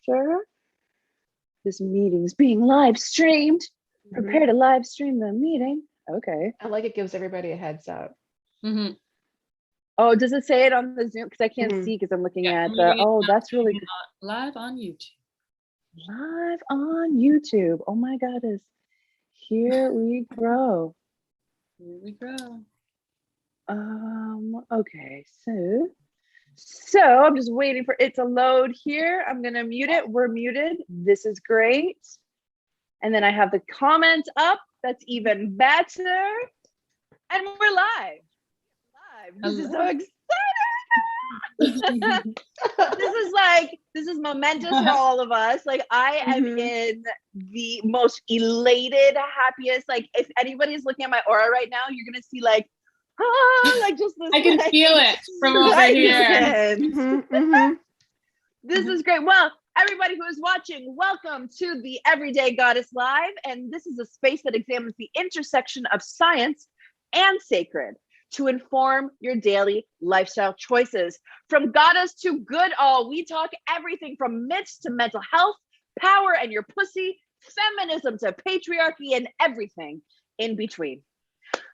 after. This meeting's being live streamed. Prepare to live stream the meeting. Okay. I like it gives everybody a heads up. Oh, does it say it on the Zoom? Because I can't see because I'm looking at the, that's really good. Live on YouTube. Live on YouTube. Oh my goodness. Here we grow. Here we go. Okay, so I'm just waiting for it to load here. I'm gonna mute it. We're muted. This is great. And then I have the comments up. That's even better. And we're live. This is so exciting. This is momentous for all of us. Like, I am in the most elated, happiest. Like, if anybody's looking at my aura right now, you're gonna see like, like just this. I can feel it from over here. This is great. Well, everybody who is watching, welcome to the Everyday Goddess Live. And this is a space that examines the intersection of science and sacred to inform your daily lifestyle choices. From goddess to good all, we talk everything from myths to mental health, power and your pussy, feminism to patriarchy, and everything in between.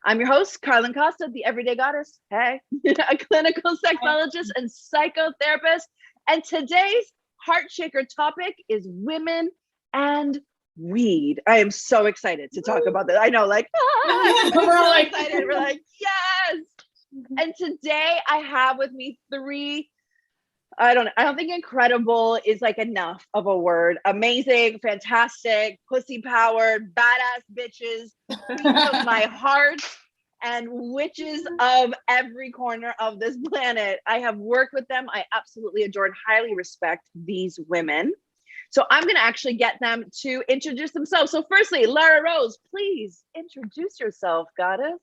I'm your host, Carlen Costa, the Everyday Goddess. Hey, a clinical sexologist and psychotherapist. And today's heart shaker topic is women and weed. I am so excited to talk about that. I know, like, we're all excited. We're like, yes. And today I have with me three, I don't think incredible is like enough of a word. Amazing, fantastic, pussy powered, badass bitches, queens of my heart, and witches of every corner of this planet. I have worked with them. I absolutely adore and highly respect these women. So I'm going to actually get them to introduce themselves. So firstly, Lara Rose, please introduce yourself, goddess.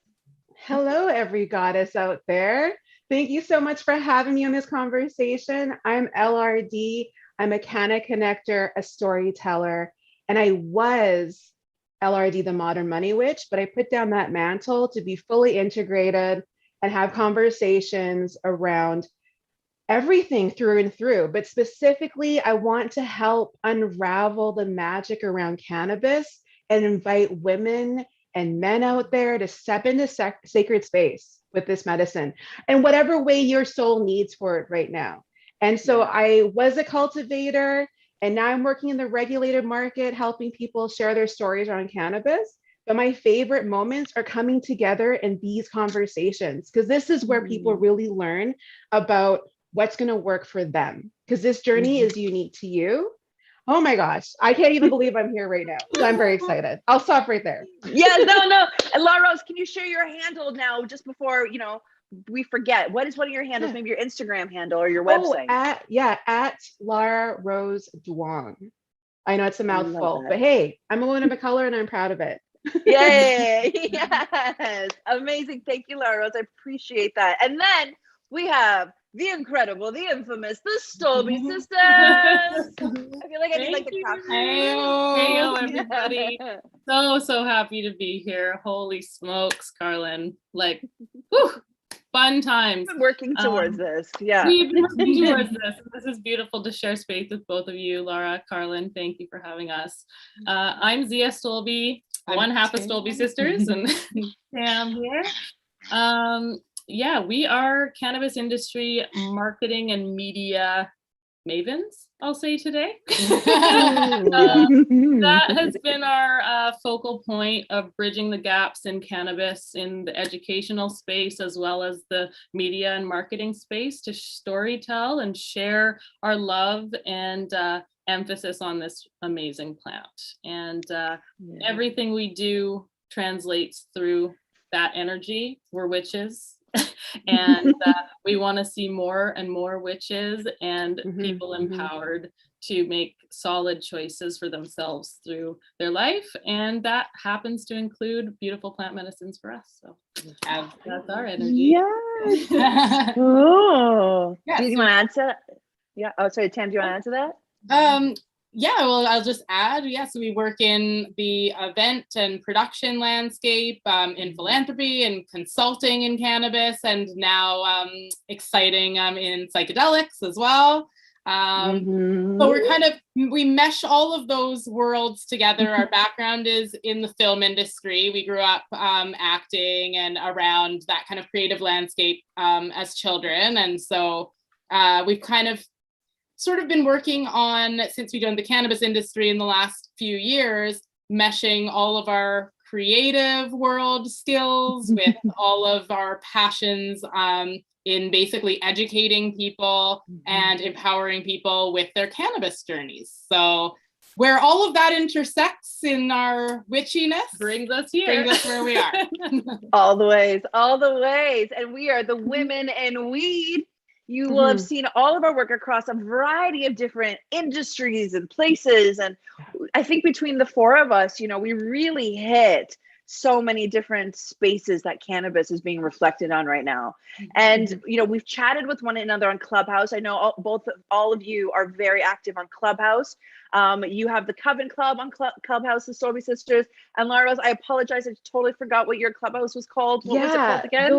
Hello, every goddess out there. Thank you so much for having me on this conversation. I'm LRD. I'm a Canna connector, a storyteller, and I was LRD, the modern money witch, but I put down that mantle to be fully integrated and have conversations around everything through and through. But specifically, I want to help unravel the magic around cannabis and invite women and men out there to step into sacred space with this medicine in whatever way your soul needs for it right now. And so I was a cultivator, and now I'm working in the regulated market, helping people share their stories around cannabis. But my favorite moments are coming together in these conversations, because this is where people really learn about what's going to work for them, because this journey is unique to you. Oh my gosh, I can't even believe I'm here right now. So I'm very excited. I'll stop right there. Yeah, no. And Lara Rose, can you share your handle now just before, we forget? What is one of your handles? Maybe your Instagram handle or your website? At Lara Rose Duong. I know it's a mouthful, but hey, I'm a woman of color and I'm proud of it. Yay! Yes, amazing. Thank you, Lara Rose. I appreciate that. And then we have the incredible, the infamous, the Stolby sisters. I feel like I need like the clap. Heyo, everybody. So happy to be here. Holy smokes, Carlen. Like, whew, fun times. We've been working towards this. Yeah. We've been working towards this. This is beautiful to share space with both of you, Lara, Carlen. Thank you for having us. I'm Zia Stolby, one half of Stolby Sisters, and Sam here. We are cannabis industry marketing and media mavens, I'll say today. That has been our focal point of bridging the gaps in cannabis in the educational space, as well as the media and marketing space, to storytell and share our love and emphasis on this amazing plant. And everything we do translates through that energy. We're witches. And we want to see more and more witches and people empowered to make solid choices for themselves through their life. And that happens to include beautiful plant medicines for us. So that's our energy. Yes. Oh. Do you want to add to that? Yeah. Oh, sorry, Tam, do you want to add to that? Well, I'll just add, so we work in the event and production landscape, in philanthropy and consulting in cannabis, and now exciting in psychedelics as well. So we mesh all of those worlds together. Our background is in the film industry. We grew up acting and around that kind of creative landscape as children. And so we've kind of sort of been working on, since we joined the cannabis industry in the last few years, meshing all of our creative world skills with all of our passions in basically educating people and empowering people with their cannabis journeys. So where all of that intersects in our witchiness brings us where we are. All the ways. And we are the Women in Weed. You will have seen all of our work across a variety of different industries and places. And I think between the four of us, you know, we really hit so many different spaces that cannabis is being reflected on right now. And, you know, we've chatted with one another on Clubhouse. I know all of you are very active on Clubhouse. You have the Coven Club on Clubhouse, the Sorbie Sisters, and Lara's. I apologize, I totally forgot what your Clubhouse was called. What was it called again?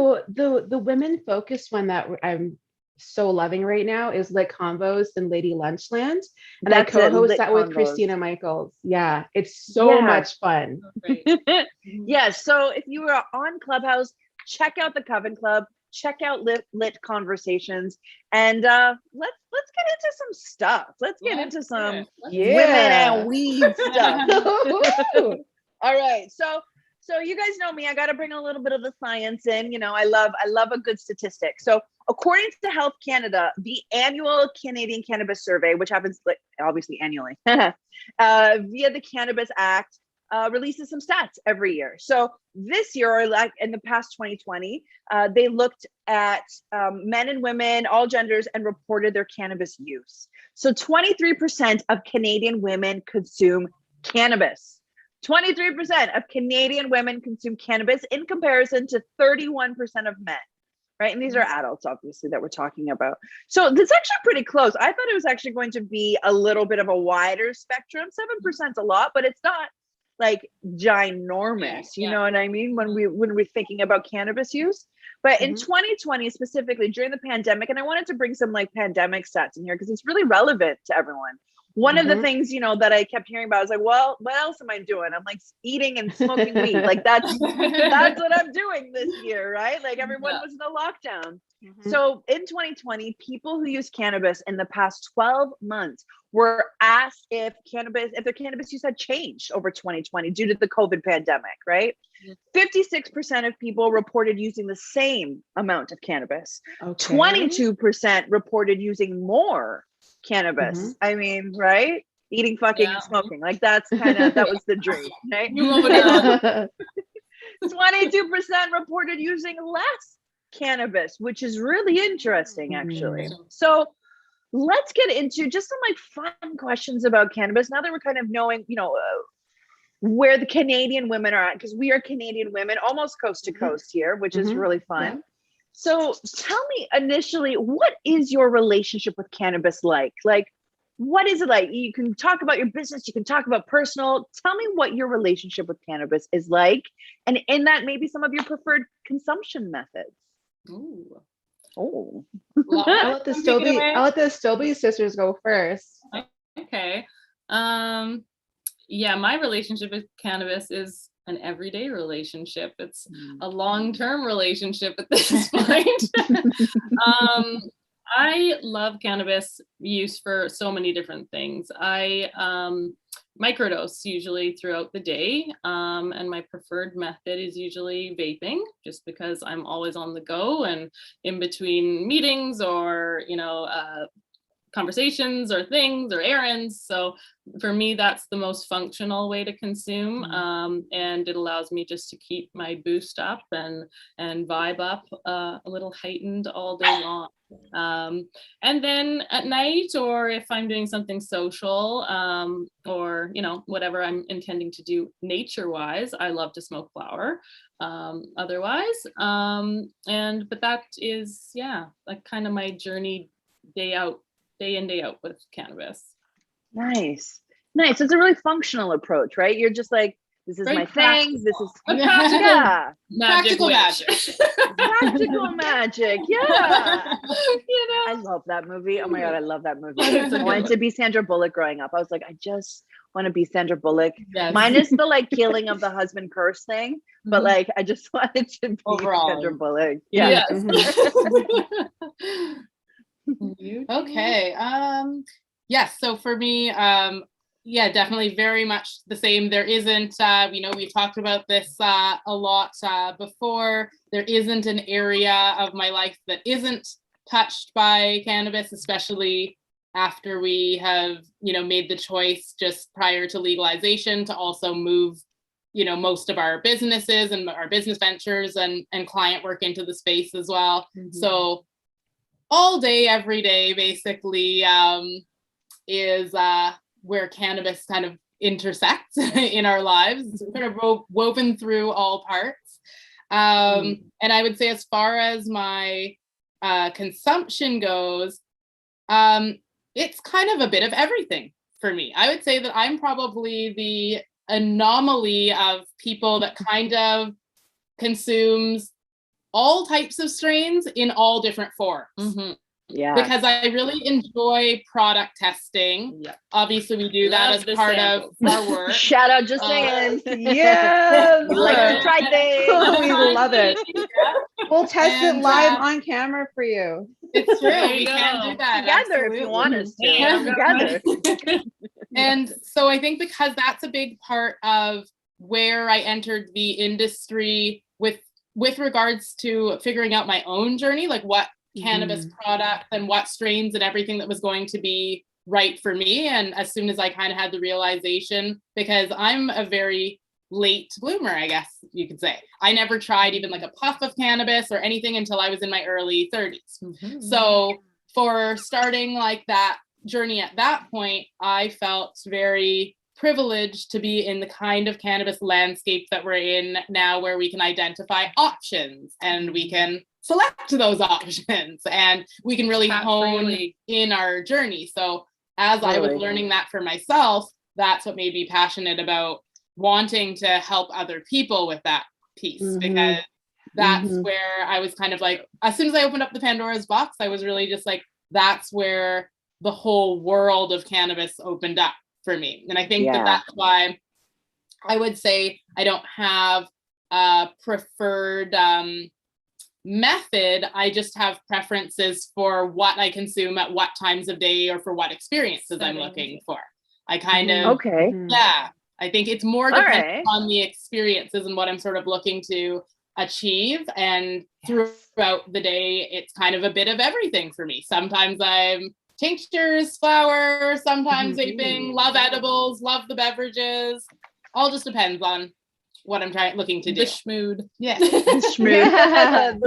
The women focused one that I'm so loving right now is Lit Convos and Lady Lunchland, and I co-host that with Christina Michaels. Yeah, it's so much fun. Yeah, so if you are on Clubhouse, check out the Coven Club, check out Lit Conversations, and let's get into some stuff. Let's get into some women and weed stuff. All right, so you guys know me, I got to bring a little bit of the science in. You know, I love a good statistic. So according to Health Canada, the annual Canadian Cannabis Survey, which happens like obviously annually via the Cannabis Act, releases some stats every year. So this year, or like in the past 2020, they looked at men and women, all genders, and reported their cannabis use. So 23% of Canadian women consume cannabis. 23% of Canadian women consume cannabis in comparison to 31% of men, right? And these are adults, obviously, that we're talking about. So that's actually pretty close. I thought it was actually going to be a little bit of a wider spectrum. 7% is a lot, but it's not like ginormous, you know what I mean? When we're thinking about cannabis use. But in 2020, specifically during the pandemic, and I wanted to bring some like pandemic stats in here because it's really relevant to everyone. One of the things, you know, that I kept hearing about was like, well, what else am I doing? I'm like eating and smoking weed. Like that's what I'm doing this year, right? Like everyone was in a lockdown. So in 2020, people who use cannabis in the past 12 months were asked if their cannabis use had changed over 2020 due to the COVID pandemic, right? 56% of people reported using the same amount of cannabis. 22% reported using more cannabis. I mean, right? Eating, fucking, and smoking. Like that was the dream, right? 22% reported using less cannabis, which is really interesting, actually. So let's get into just some like fun questions about cannabis. Now that we're kind of knowing, you know, where the Canadian women are at, because we are Canadian women, almost coast to coast here, which is really fun. So tell me initially, what is your relationship with cannabis like? Like, what is it like? You can talk about your business, you can talk about personal. Tell me what your relationship with cannabis is like, and in that, maybe some of your preferred consumption methods. I'll let the Stobie sisters go first. Okay. Yeah, my relationship with cannabis is an everyday relationship. It's a long-term relationship at this point. I love cannabis use for so many different things. I microdose usually throughout the day, and my preferred method is usually vaping, just because I'm always on the go and in between meetings or, you know, conversations or things or errands. So for me, that's the most functional way to consume. And it allows me just to keep my boost up and vibe up a little heightened all day long. And then at night, or if I'm doing something social, or, you know, whatever I'm intending to do nature wise, I love to smoke flower otherwise. But that is, like kind of my journey day in, day out with cannabis. Nice. It's a really functional approach, right? You're just like, This is Very my thing. This is practical yeah, practical magic. practical magic. Yeah. You know? I love that movie. Oh my God, I love that movie. It's a I good wanted one. to be Sandra Bullock growing up. I was like, I just want to be Sandra Bullock. Yes. Minus the like killing of the husband curse thing, but like I just wanted to be Overall. Sandra Bullock. Yeah. Yes. Okay. Yes. So for me, yeah, definitely very much the same. There isn't, we've talked about this a lot before. There isn't an area of my life that isn't touched by cannabis, especially after we have, made the choice just prior to legalization to also move, most of our businesses and our business ventures and client work into the space as well. So all day, every day, basically, is where cannabis kind of intersects in our lives. It's kind of woven through all parts. And I would say as far as my consumption goes, it's kind of a bit of everything for me. I would say that I'm probably the anomaly of people that kind of consumes all types of strains in all different forms. Yeah. Because I really enjoy product testing. Yeah. Obviously, we do that as part of our work. Shout out, just saying. Yes. We like to try things. We love it. We'll test it And, live on camera for you. It's true. There you We go. can do that. Together if you want us to. Absolutely. Together. And so I think because that's a big part of where I entered the industry with regards to figuring out my own journey, like what cannabis product and what strains and everything that was going to be right for me. And as soon as I kind of had the realization, because I'm a very late bloomer, I guess you could say. I never tried even like a puff of cannabis or anything until I was in my early 30s. So for starting like that journey at that point, I felt very privileged to be in the kind of cannabis landscape that we're in now, where we can identify options and we can select those options and we can really hone in our journey. So as I was learning that for myself, that's what made me passionate about wanting to help other people with that piece, because that's where I was kind of like, as soon as I opened up the Pandora's box, I was really just like, that's where the whole world of cannabis opened up for me. And I think that that's why I would say I don't have a preferred method. I just have preferences for what I consume at what times of day or for what experiences I'm looking for. I kind of, I think it's more dependent on the experiences and what I'm sort of looking to achieve. And throughout the day, it's kind of a bit of everything for me. Sometimes I'm tinctures, flower, sometimes vaping, love edibles, love the beverages. All just depends on what I'm looking to do. The schmood. Yeah. The schmood.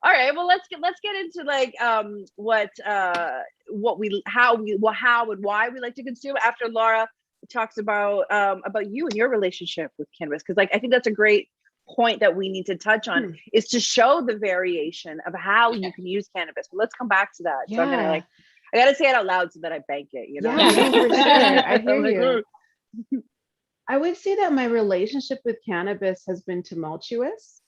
All right, well, let's get into like how and why we like to consume after Lara talks about you and your relationship with cannabis, because like I think that's a great point that we need to touch on is to show the variation of how you can use cannabis. But let's come back to that. So I'm gonna I gotta say it out loud so that I bank it, you know? Yeah, no, for sure. I hear you. I would say that my relationship with cannabis has been tumultuous.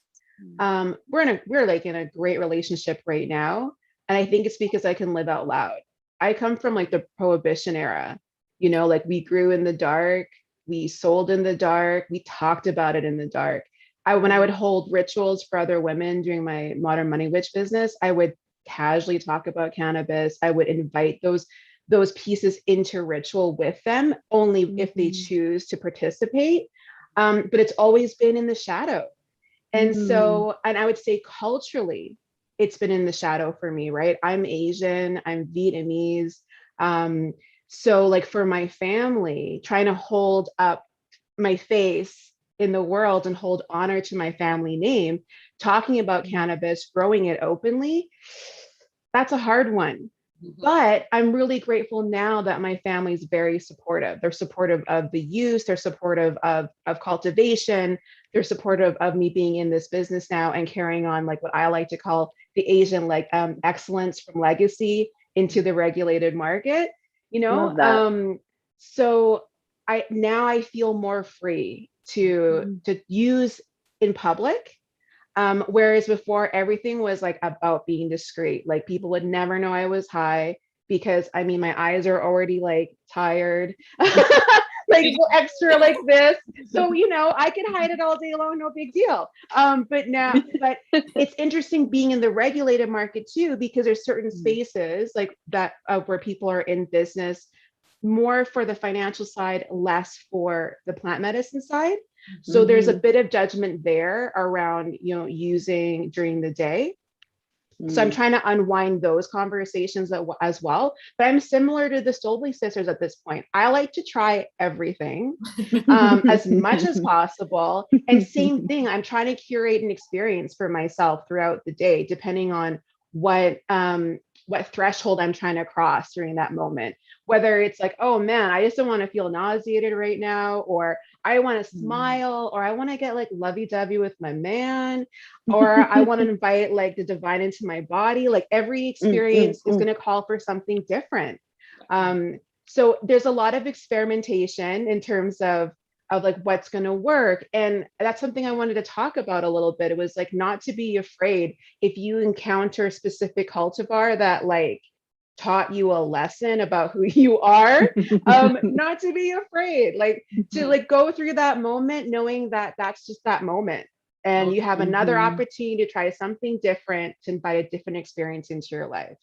We're like in a great relationship right now. And I think it's because I can live out loud. I come from like the prohibition era, like we grew in the dark, we sold in the dark, we talked about it in the dark. When I would hold rituals for other women during my Modern Money Witch business, I would casually talk about cannabis. I would invite those pieces into ritual with them only if they choose to participate. But it's always been in the shadow. And so, and I would say culturally, it's been in the shadow for me, right? I'm Asian, I'm Vietnamese. So like for my family, trying to hold up my face in the world and hold honor to my family name, talking about cannabis, growing it openly, that's a hard one. But I'm really grateful now that my family is very supportive. They're supportive of the use, they're supportive of cultivation, they're supportive of me being in this business now and carrying on like what I like to call the Asian like excellence from legacy into the regulated market, Love that. So I feel more free to use in public. Whereas before everything was like about being discreet. Like people would never know I was high because I mean my eyes are already like tired. Like extra like this. So, you know, I can hide it all day long, no big deal. But it's interesting being in the regulated market too, because there's certain spaces like that where people are in business more for the financial side, less for the plant medicine side. So there's a bit of judgment there around, you know, using during the day. So I'm trying to unwind those conversations as well. But I'm similar to the Stolby sisters at this point. I like to try everything as much as possible. And same thing, I'm trying to curate an experience for myself throughout the day, depending on what threshold I'm trying to cross during that moment. Whether it's like, oh man, I just don't want to feel nauseated right now, or I want to smile, or I want to get like lovey-dovey with my man, or I want to invite like the divine into my body. Like every experience is going to call for something different. So there's a lot of experimentation in terms of like what's going to work. And that's something I wanted to talk about a little bit. It was like not to be afraid if you encounter a specific cultivar that like taught you a lesson about who you are, not to be afraid, like to like go through that moment knowing that that's just that moment, and you have another opportunity to try something different, to invite a different experience into your life.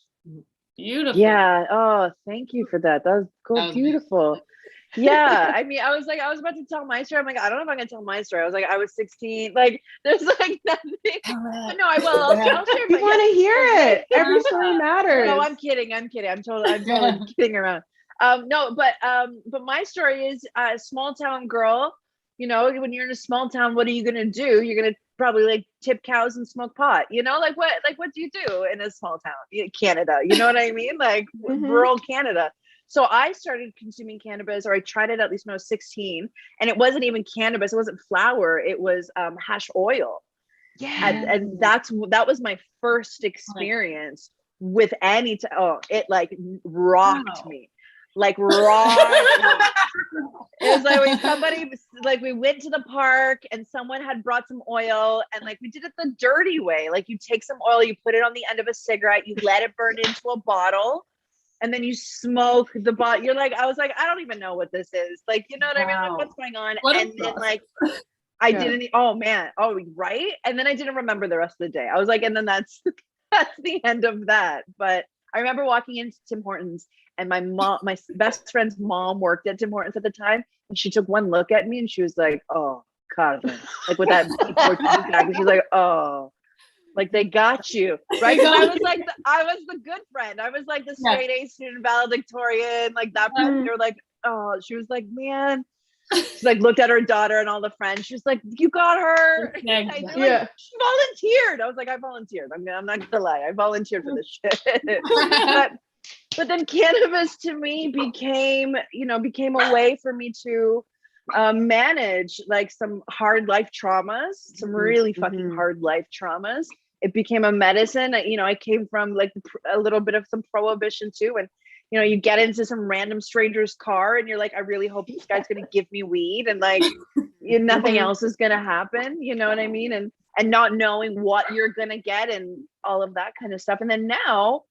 Beautiful. Yeah. Oh, thank you for that. That was cool. Beautiful. Yeah. I mean, I was about to tell my story. I'm like, I don't know if I'm gonna tell my story. I was like, I was 16. Like, there's like nothing. But no, I will. I'll share. We want to hear it. Every story matters. No, I'm kidding. I'm totally kidding around. No, but my story is a small town girl. You know, when you're in a small town, what are you gonna do? You're gonna probably like tip cows and smoke pot. You know, like what do you do in a small town? Canada. You know what I mean? Like rural Canada. So I started consuming cannabis, or I tried it at least when I was 16, and it wasn't even cannabis. It wasn't flower. It was hash oil. Yeah. And that was my first experience with any, it like rocked me. Like rocked me. It was like when somebody, like we went to the park and someone had brought some oil, and like we did it the dirty way. Like you take some oil, you put it on the end of a cigarette, you let it burn into a bottle, and then you smoke the bottle. You're like, I was like, I don't even know what this is. Like, you know what I mean? Like, what's going on? And then like, I didn't, oh man, right? And then I didn't remember the rest of the day. I was like, and then that's the end of that. But I remember walking into Tim Hortons, and my best friend's mom worked at Tim Hortons at the time. And she took one look at me and she was like, oh, Carlen. Like with that Portuguese accent, she's like, oh. Like they got you, right? Because I was the good friend. I was like the straight A student valedictorian, like that person. They were like, oh, she was like, man. She's like looked at her daughter and all the friends. She was like, you got her. Like, she volunteered. I was like, I volunteered. I'm not gonna lie, I volunteered for this shit. but then cannabis to me became a way for me to manage like some hard life traumas, some really fucking hard life traumas. It became a medicine. I came from like a little bit of some prohibition too. And, you get into some random stranger's car and you're like, I really hope this guy's going to give me weed, and like nothing else is going to happen. You know what I mean? And not knowing what you're going to get and all of that kind of stuff. And then now,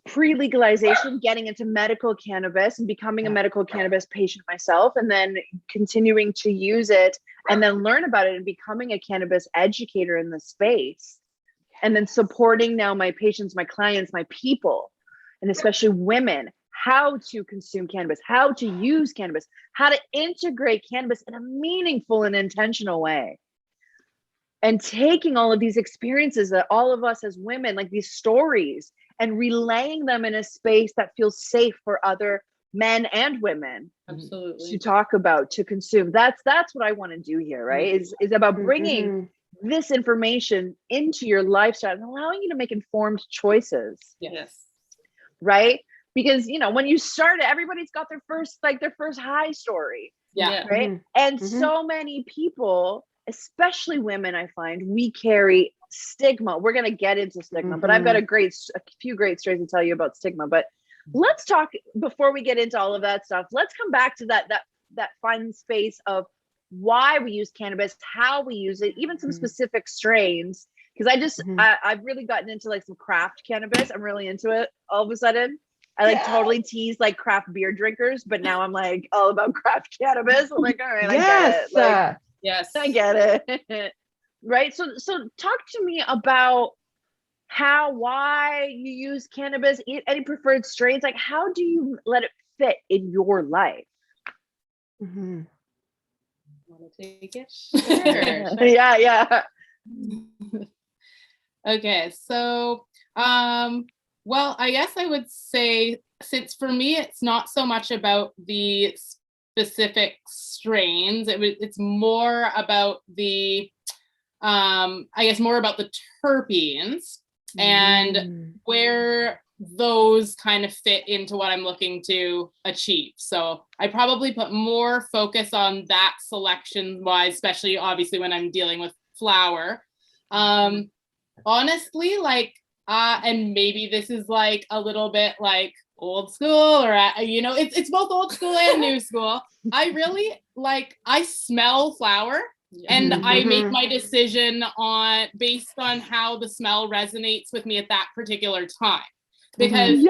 pre-legalization, getting into medical cannabis and becoming a medical cannabis patient myself, and then continuing to use it and then learn about it and becoming a cannabis educator in the space, and then supporting now my patients, my clients, my people, and especially women, how to consume cannabis, how to use cannabis, how to integrate cannabis in a meaningful and intentional way. And taking all of these experiences that all of us as women, like these stories, and relaying them in a space that feels safe for other men and women to talk about, to consume. That's what I want to do here, right? Is about bringing this information into your lifestyle and allowing you to make informed choices. Yes. Right? Because, when you start, everybody's got their first high story. Yeah. Right. And so many people, especially women, I find we carry stigma. We're going to get into stigma, but I've got a few great stories to tell you about stigma. But let's talk, before we get into all of that stuff, let's come back to that that fun space of why we use cannabis, how we use it, even some specific strains. Because I've really gotten into like some craft cannabis. I'm really into it all of a sudden. I like totally tease like craft beer drinkers, but now I'm like all about craft cannabis. I'm like, all right, I get it. Like, Yes, I get it. Right. So talk to me about why you use cannabis, any preferred strains, like how do you let it fit in your life? Want to take it? Sure. Yeah. Okay, so well, I guess I would say, since for me it's not so much about the specific strains, it's more about the I guess more about the terpenes and where those kind of fit into what I'm looking to achieve. So I probably put more focus on that selection wise, especially obviously when I'm dealing with flower. Honestly, like, and maybe this is like a little bit like old school, or it's both old school and new school. I really like, I smell flower, and I make my decision based on how the smell resonates with me at that particular time. Because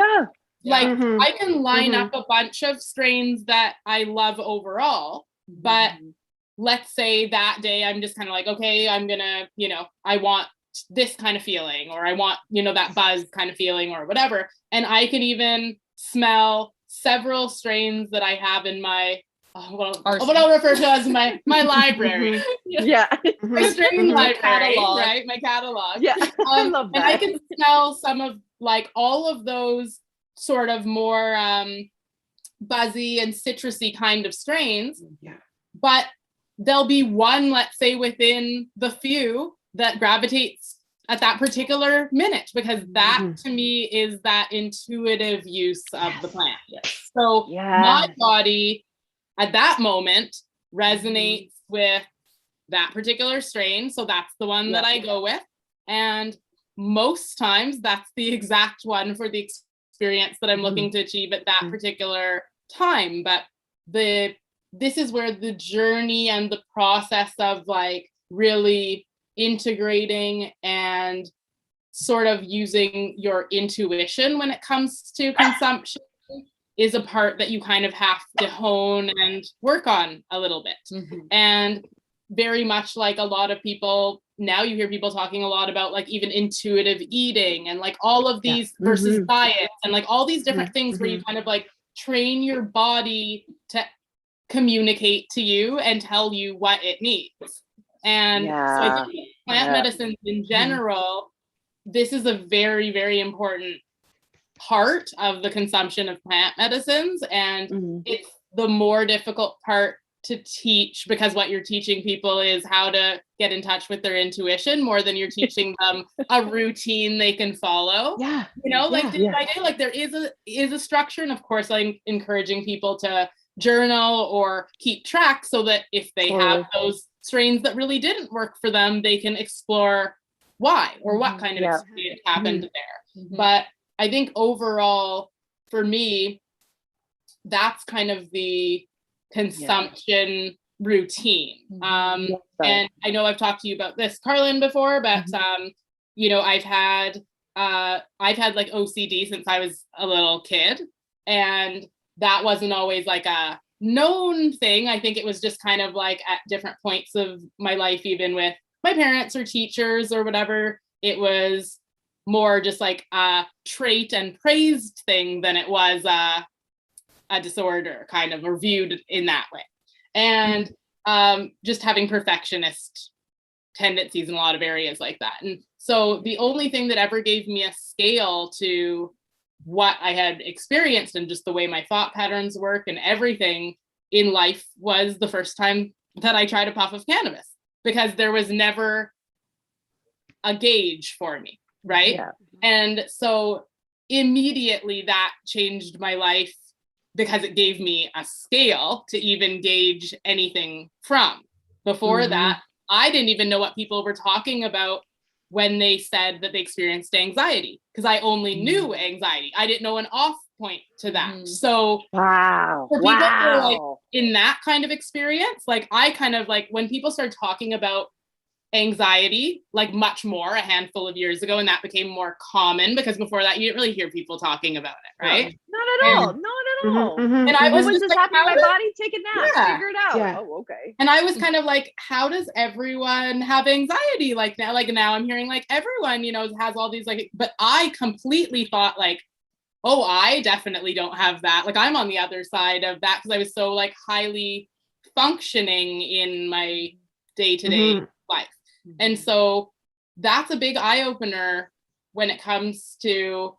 I can line up a bunch of strains that I love overall, but let's say that day I'm just kind of like, okay, I'm gonna, I want this kind of feeling, or I want, that buzz kind of feeling or whatever. And I can even smell several strains that I have in my, what I'll refer to as my library. My strain library, catalog. Right? My catalog. Yeah, I love that. And I can smell some of like all of those sort of more buzzy and citrusy kind of strains. But there'll be one, let's say, within the few that gravitates at that particular minute, because that to me is that intuitive use of the plant. So my body at that moment resonates with that particular strain. So that's the one that I go with. And most times that's the exact one for the experience that I'm looking to achieve at that particular time. But this is where the journey and the process of like really integrating and sort of using your intuition when it comes to consumption is a part that you kind of have to hone and work on a little bit. And very much like a lot of people, now you hear people talking a lot about like even intuitive eating and like all of these versus diets and like all these different things where you kind of like train your body to communicate to you and tell you what it needs. And so I think plant medicines in general, this is a very, very important part of the consumption of plant medicines. And it's the more difficult part to teach, because what you're teaching people is how to get in touch with their intuition more than you're teaching them a routine they can follow. Day by day, like there is a structure. And of course, I'm encouraging people to journal or keep track so that if they have those strains that really didn't work for them, they can explore why or what kind of experience happened there. But I think overall, for me, that's kind of the consumption routine. And I know I've talked to you about this, Carlen, before, but I've had like OCD since I was a little kid, and that wasn't always like a known thing. I think it was just kind of like at different points of my life, even with my parents or teachers or whatever, it was more just like a trait and praised thing than it was a disorder, kind of, or viewed in that way. And just having perfectionist tendencies in a lot of areas like that. And so the only thing that ever gave me a scale to what I had experienced and just the way my thought patterns work and everything in life was the first time that I tried a puff of cannabis, because there was never a gauge for me, right? And so immediately that changed my life, because it gave me a scale to even gauge anything from. Before that, I didn't even know what people were talking about when they said that they experienced anxiety, because I only knew anxiety. I didn't know an off point to that. So for people who are like in that kind of experience, like I kind of like when people start talking about anxiety, like much more a handful of years ago, and that became more common because before that you didn't really hear people talking about it, right? Not at all. Not at all. And I was What was just this like, happening in how my does- body? Take a nap. Yeah. Figure it out. Yeah. Oh, okay. And I was kind of like, how does everyone have anxiety like that? Like now I'm hearing like everyone, you know, has all these like, but I completely thought like, oh, I definitely don't have that. Like I'm on the other side of that because I was so like highly functioning in my day-to-day life. And so that's a big eye opener when it comes to,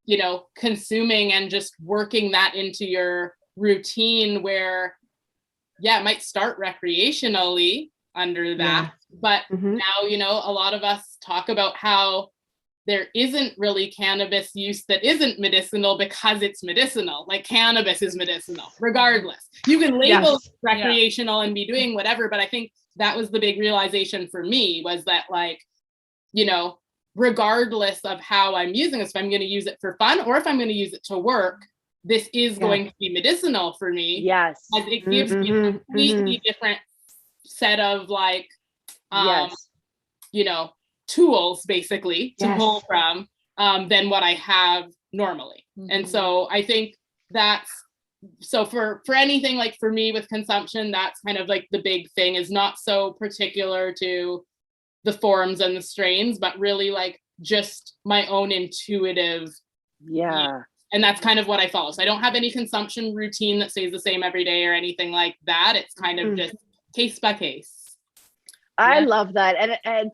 you know, consuming and just working that into your routine where, yeah, it might start recreationally under that. But now, you know, a lot of us talk about how there isn't really cannabis use that isn't medicinal because it's medicinal. Like cannabis is medicinal, regardless. You can label it recreational and be doing whatever, but I think that was the big realization for me was that like, you know, regardless of how I'm using this, if I'm going to use it for fun or if I'm going to use it to work, this is going to be medicinal for me. Yes. As it gives me a completely different set of like, you know, tools basically to pull from than what I have normally. And so I think that's, so for anything like for me with consumption, that's kind of like the big thing is not so particular to the forms and the strains, but really like just my own intuitive. Yeah. And that's kind of what I follow. So I don't have any consumption routine that stays the same every day or anything like that. It's kind of just case by case. I love that. And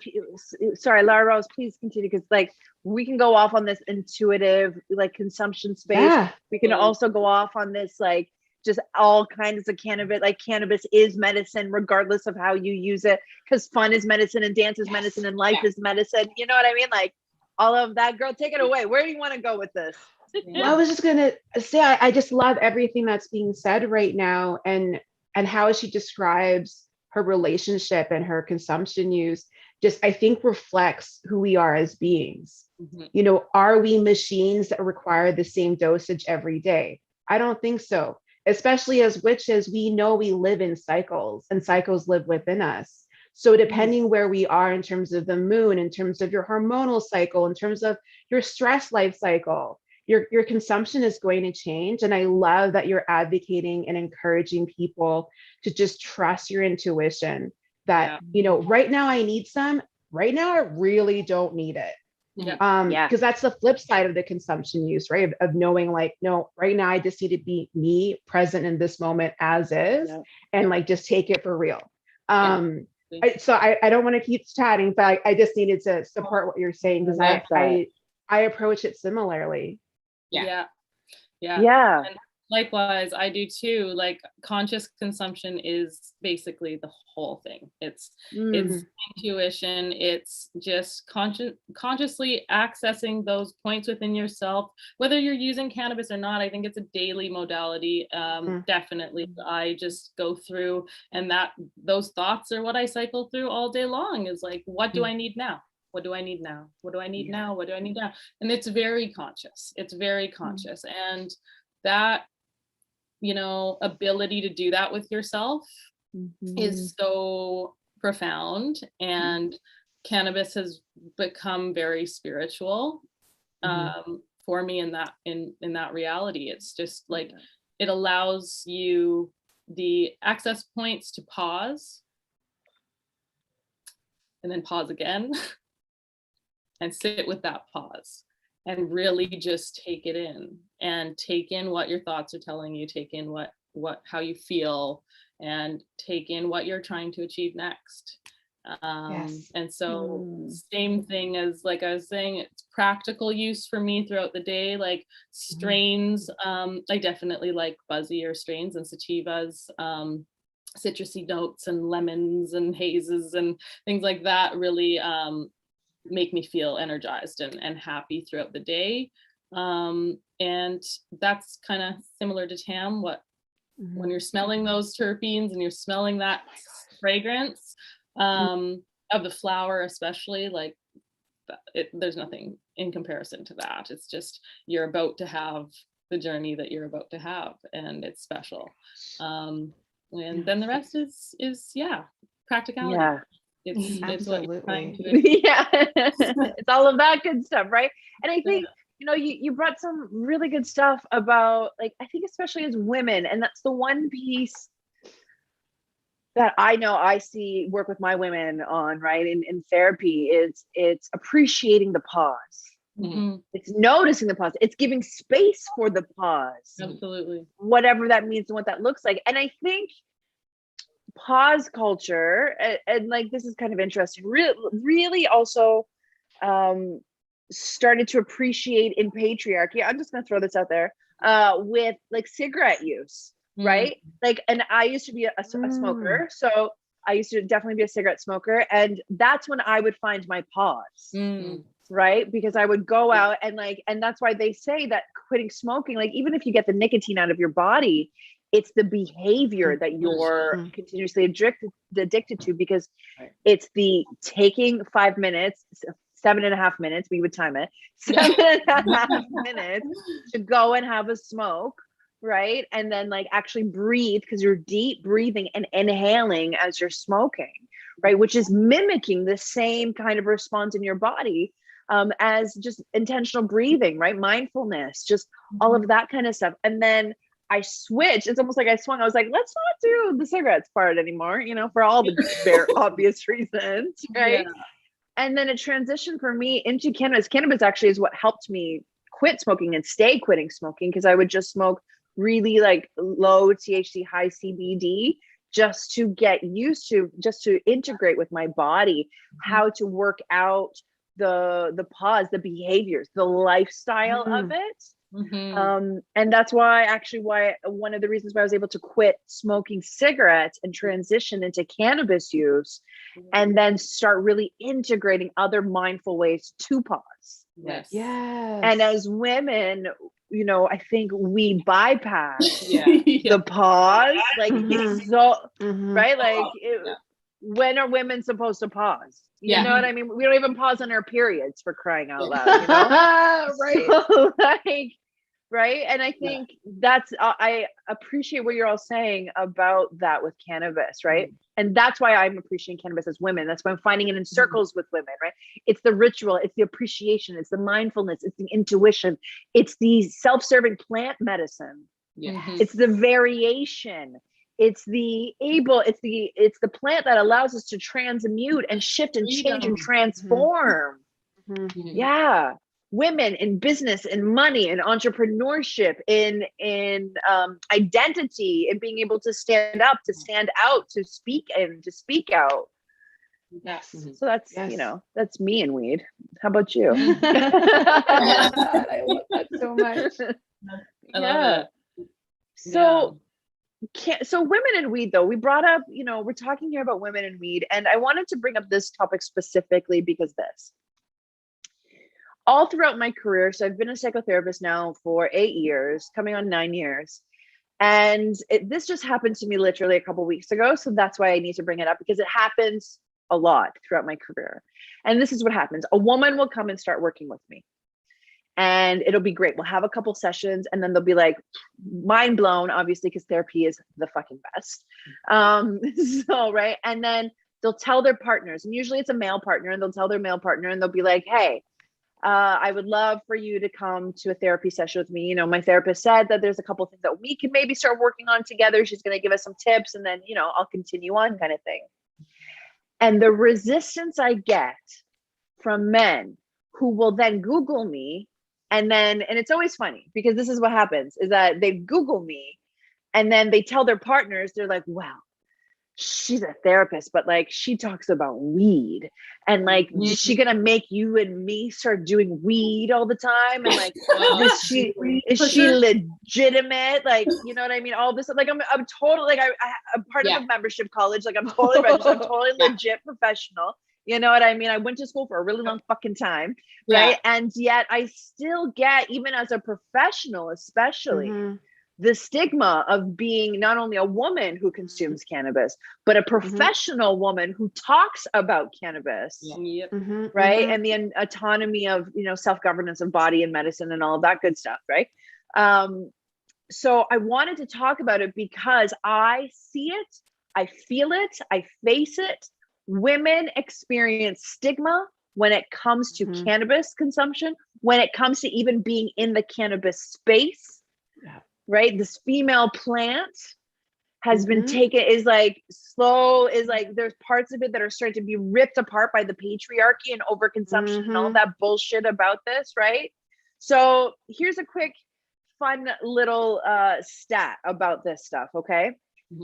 sorry, Lara Rose, please continue because like we can go off on this intuitive like consumption space. Yeah. We can also go off on this like just all kinds of cannabis, like cannabis is medicine regardless of how you use it, because fun is medicine and dance is medicine and life is medicine. You know what I mean? Like all of that. Girl, take it away. Where do you want to go with this? Well, I was just gonna say I just love everything that's being said right now and how she describes her relationship and her consumption use just I think reflects who we are as beings. You know, are we machines that require the same dosage every day? I don't think so. Especially as witches, we know we live in cycles and cycles live within us. So depending where we are in terms of the moon, in terms of your hormonal cycle, in terms of your stress life cycle, your consumption is going to change. And I love that you're advocating and encouraging people to just trust your intuition that, you know, right now I need some, right now I really don't need it. Because that's the flip side of the consumption use, right? Of knowing like, no, right now I just need to be me present in this moment as is and like just take it for real. So I don't want to keep chatting, but I just needed to support what you're saying because I approach it similarly. Yeah. And likewise, I do too. Like conscious consumption is basically the whole thing. It's intuition. It's just consciously accessing those points within yourself, whether you're using cannabis or not. I think it's a daily modality. Definitely, I just go through, and those thoughts are what I cycle through all day long. Is like, what do I need now? What do I need now? What do I need now? What do I need now? And it's very conscious. It's very conscious, and that, you know, ability to do that with yourself is so profound. And cannabis has become very spiritual for me in that reality. It's just like it allows you the access points to pause and then pause again and sit with that pause and really just take it in and take in what your thoughts are telling you, take in how you feel, and take in what you're trying to achieve next. And so same thing as like I was saying, it's practical use for me throughout the day, like strains. I definitely like buzzier strains and sativas, citrusy notes and lemons and hazes and things like that really make me feel energized and happy throughout the day. And that's kind of similar to Tam, when you're smelling those terpenes and you're smelling that fragrance of the flower, especially, like there's nothing in comparison to that. It's just, you're about to have the journey that you're about to have, and it's special. And then the rest is practicality. Yeah. It's what you're trying to Yeah. It's all of that good stuff, right? And I think, you know, you brought some really good stuff about, like, I think especially as women, and that's the one piece that I know I see work with my women on, right, in therapy, is it's appreciating the pause. It's noticing the pause. It's giving space for the pause. Absolutely. Whatever that means and what that looks like. And I think pause culture, and like, this is kind of interesting, really also started to appreciate in patriarchy. I'm just going to throw this out there, with like cigarette use, right? Like, and I used to be a smoker, so I used to definitely be a cigarette smoker, and that's when I would find my pause. Right? Because I would go out and like, and that's why they say that quitting smoking, like, even if you get the nicotine out of your body, it's the behavior that you're continuously addicted to, because it's the taking 5 minutes, 7.5 minutes, we would time it, 7.5 minutes to go and have a smoke, right? And then like actually breathe, because you're deep breathing and inhaling as you're smoking, right? Which is mimicking the same kind of response in your body as just intentional breathing, right? Mindfulness, just all of that kind of stuff. And then I switched. It's almost like I swung. I was like, let's not do the cigarettes part anymore, you know, for all the very obvious reasons, right? Yeah. And then it transitioned for me into cannabis. Cannabis actually is what helped me quit smoking and stay quitting smoking, because I would just smoke really like low THC, high CBD, just to get used to, just to integrate with my body, how to work out the pause, the behaviors, the lifestyle of it. And that's why one of the reasons why I was able to quit smoking cigarettes and transition into cannabis use, and then start really integrating other mindful ways to pause. Yes. And as women, you know, I think we bypass the pause, like, so, right? Like, when are women supposed to pause? You know what I mean? We don't even pause on our periods, for crying out loud, you know? Right. So, like, right. And I think that's, I appreciate what you're all saying about that with cannabis, right? And that's why I'm appreciating cannabis as women. That's why I'm finding it in circles with women, right? It's the ritual, it's the appreciation, it's the mindfulness, it's the intuition, it's the self-serving plant medicine. It's the variation. It's the plant that allows us to transmute and shift and change and transform. Yeah. Women in business and money and entrepreneurship, in identity, and being able to stand up, to stand out, to speak and to speak out. Yes. So that's, you know, that's me and weed. How about you? I love that so much. I love it. So women in weed, though, we brought up, you know, we're talking here about women in weed, and I wanted to bring up this topic specifically because all throughout my career, so I've been a psychotherapist now for 8 years, coming on 9 years. And this just happened to me literally a couple of weeks ago. So that's why I need to bring it up, because it happens a lot throughout my career. And this is what happens. A woman will come and start working with me, and it'll be great. We'll have a couple sessions, and then they'll be like mind blown, obviously, because therapy is the fucking best. So, right. And then they'll tell their partners, and usually it's a male partner, and they'll tell their male partner, and they'll be like, hey, I would love for you to come to a therapy session with me. You know, my therapist said that there's a couple of things that we can maybe start working on together. She's going to give us some tips, and then, you know, I'll continue on, kind of thing. And the resistance I get from men who will then Google me, and it's always funny, because this is what happens, is that they Google me, and then they tell their partners, they're like, wow, she's a therapist, but like, she talks about weed, and like, is she gonna make you and me start doing weed all the time? And like, is she legitimate? Like, you know what I mean? All this, like, I'm totally, like, I'm part of a membership college. Like, I'm totally registered. I'm totally legit professional. You know what I mean? I went to school for a really long fucking time, right? And yet I still get, even as a professional, especially, the stigma of being not only a woman who consumes cannabis, but a professional woman who talks about cannabis, right? And the autonomy of, you know, self-governance of body and medicine and all of that good stuff, right? So I wanted to talk about it because I see it, I feel it, I face it. Women experience stigma when it comes to cannabis consumption, when it comes to even being in the cannabis space, right? This female plant has been taken, is like there's parts of it that are starting to be ripped apart by the patriarchy and overconsumption and all that bullshit about this, right? So here's a quick fun little stat about this stuff, okay?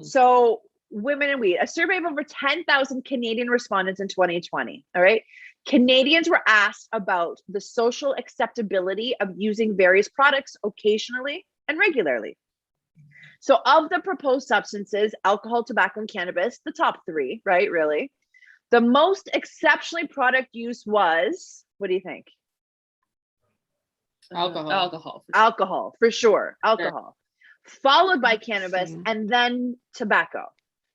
So women and weed, a survey of over 10,000 Canadian respondents in 2020, all right? Canadians were asked about the social acceptability of using various products occasionally and regularly. So of the proposed substances, alcohol, tobacco, and cannabis, the top three, right, really, the most exceptionally product use was, what do you think? Alcohol. For sure. Alcohol. Followed by cannabis and then tobacco.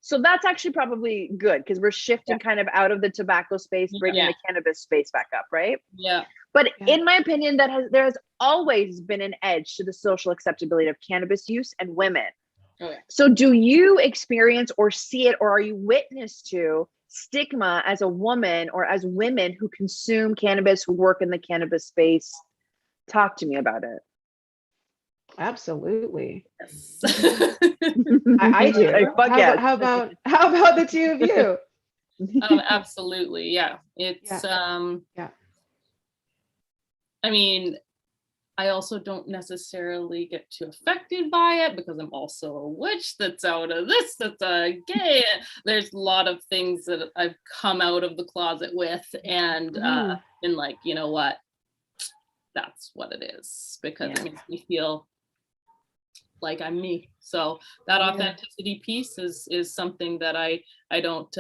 So that's actually probably good because we're shifting kind of out of the tobacco space, bringing the cannabis space back up, right? Yeah. But in my opinion, there has always been an edge to the social acceptability of cannabis use and women. So do you experience or see it, or are you witness to stigma as a woman or as women who consume cannabis, who work in the cannabis space? Talk to me about it. Absolutely. Yes. I do. How about the two of you? Absolutely. Yeah. It's I mean, I also don't necessarily get too affected by it because I'm also a witch that's out of this, that's a gay. There's a lot of things that I've come out of the closet with and been like, you know what? That's what it is, because it makes me feel like I'm me. So that authenticity piece is something that I don't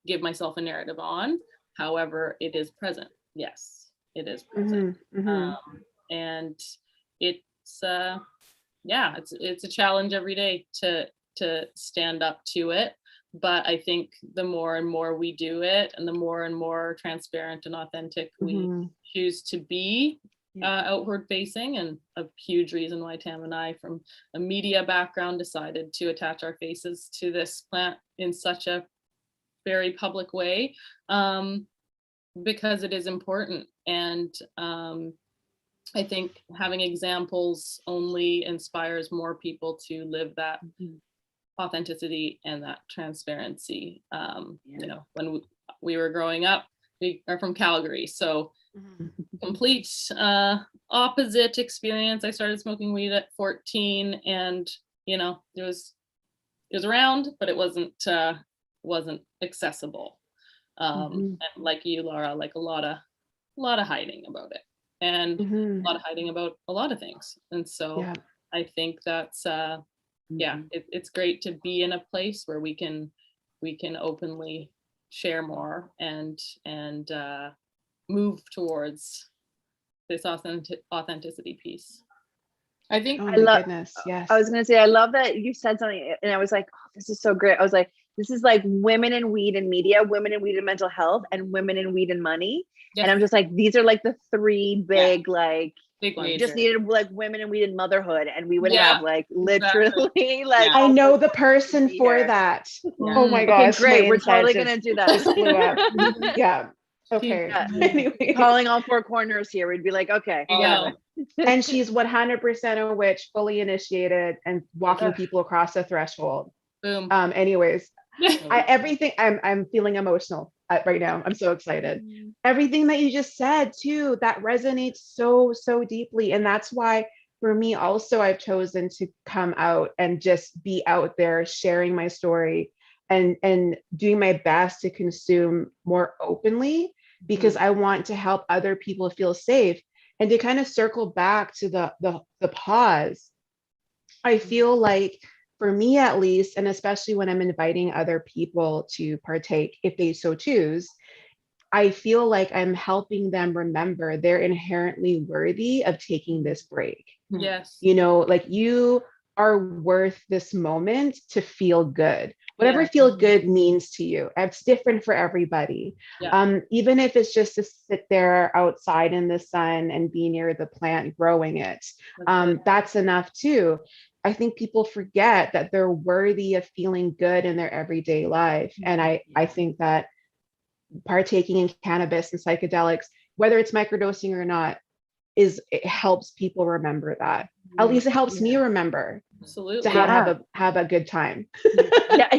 give myself a narrative on. However, it is present. Yes, it is present. And it's it's a challenge every day to stand up to it. But I think the more and more we do it, and the more and more transparent and authentic we choose to be, outward facing, and a huge reason why Tam and I, from a media background, decided to attach our faces to this plant in such a very public way, because it is important. And I think having examples only inspires more people to live that authenticity and that transparency. You know, when we were growing up, we are from Calgary, so complete opposite experience. I started smoking weed at 14, and you know, it was around, but it wasn't accessible. And like you, Lara, like a lot of hiding about it, and a lot of hiding about a lot of things. And so I think that's it's great to be in a place where we can openly share more and move towards this authenticity piece. I think I was going to say, I love that you said something, and I was like, oh, this is so great. I was like, this is like women in weed and media, women in weed and mental health, and women in weed and money. Yes. And I'm just like, these are like the three big ones. We just needed like women in weed and motherhood, and we would have like literally like. I know the person for that. Oh my gosh. Okay, great. We're totally going to do that. Just blew up. Yeah. Okay. Anyway. Calling all four corners here. We'd be like, okay. And she's 100% a witch, fully initiated, and walking people across the threshold. Boom. Anyways, I'm feeling emotional right now. I'm so excited. Everything that you just said too, that resonates so deeply. And that's why for me also, I've chosen to come out and just be out there sharing my story and doing my best to consume more openly, because I want to help other people feel safe. And to kind of circle back to the pause, I feel like, for me at least, and especially when I'm inviting other people to partake, if they so choose, I feel like I'm helping them remember they're inherently worthy of taking this break. Yes. You know, like you are worth this moment to feel good. Whatever Yeah. feel good means to you. It's different for everybody. Yeah. Even if it's just to sit there outside in the sun and be near the plant growing it, that's enough too. I think people forget that they're worthy of feeling good in their everyday life. And I think that partaking in cannabis and psychedelics, whether it's microdosing or not, it helps people remember that. At least it helps me remember Absolutely. to have a good time. And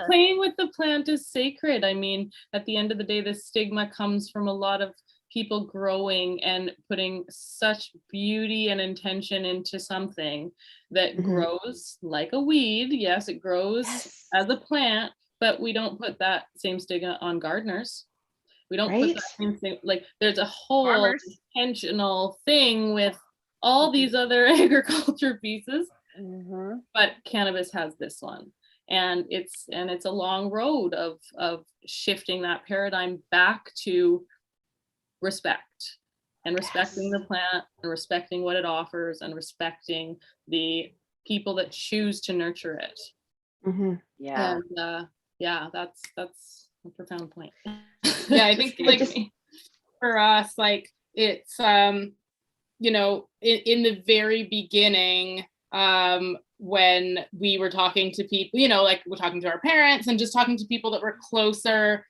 playing with the plant is sacred. I mean, at the end of the day, the stigma comes from a lot of people growing and putting such beauty and intention into something that grows like a weed. Yes, it grows as a plant, but we don't put that same stigma on gardeners. We don't put that same thing, like there's a whole Farmers. intentional thing with all these other agriculture pieces, but cannabis has this one. And it's a long road of shifting that paradigm back to respect and respecting the plant and respecting what it offers and respecting the people that choose to nurture it. Yeah. And that's a profound point. Yeah, I think like for us, like it's you know, in the very beginning, when we were talking to people, you know, like we're talking to our parents and just talking to people that were closer,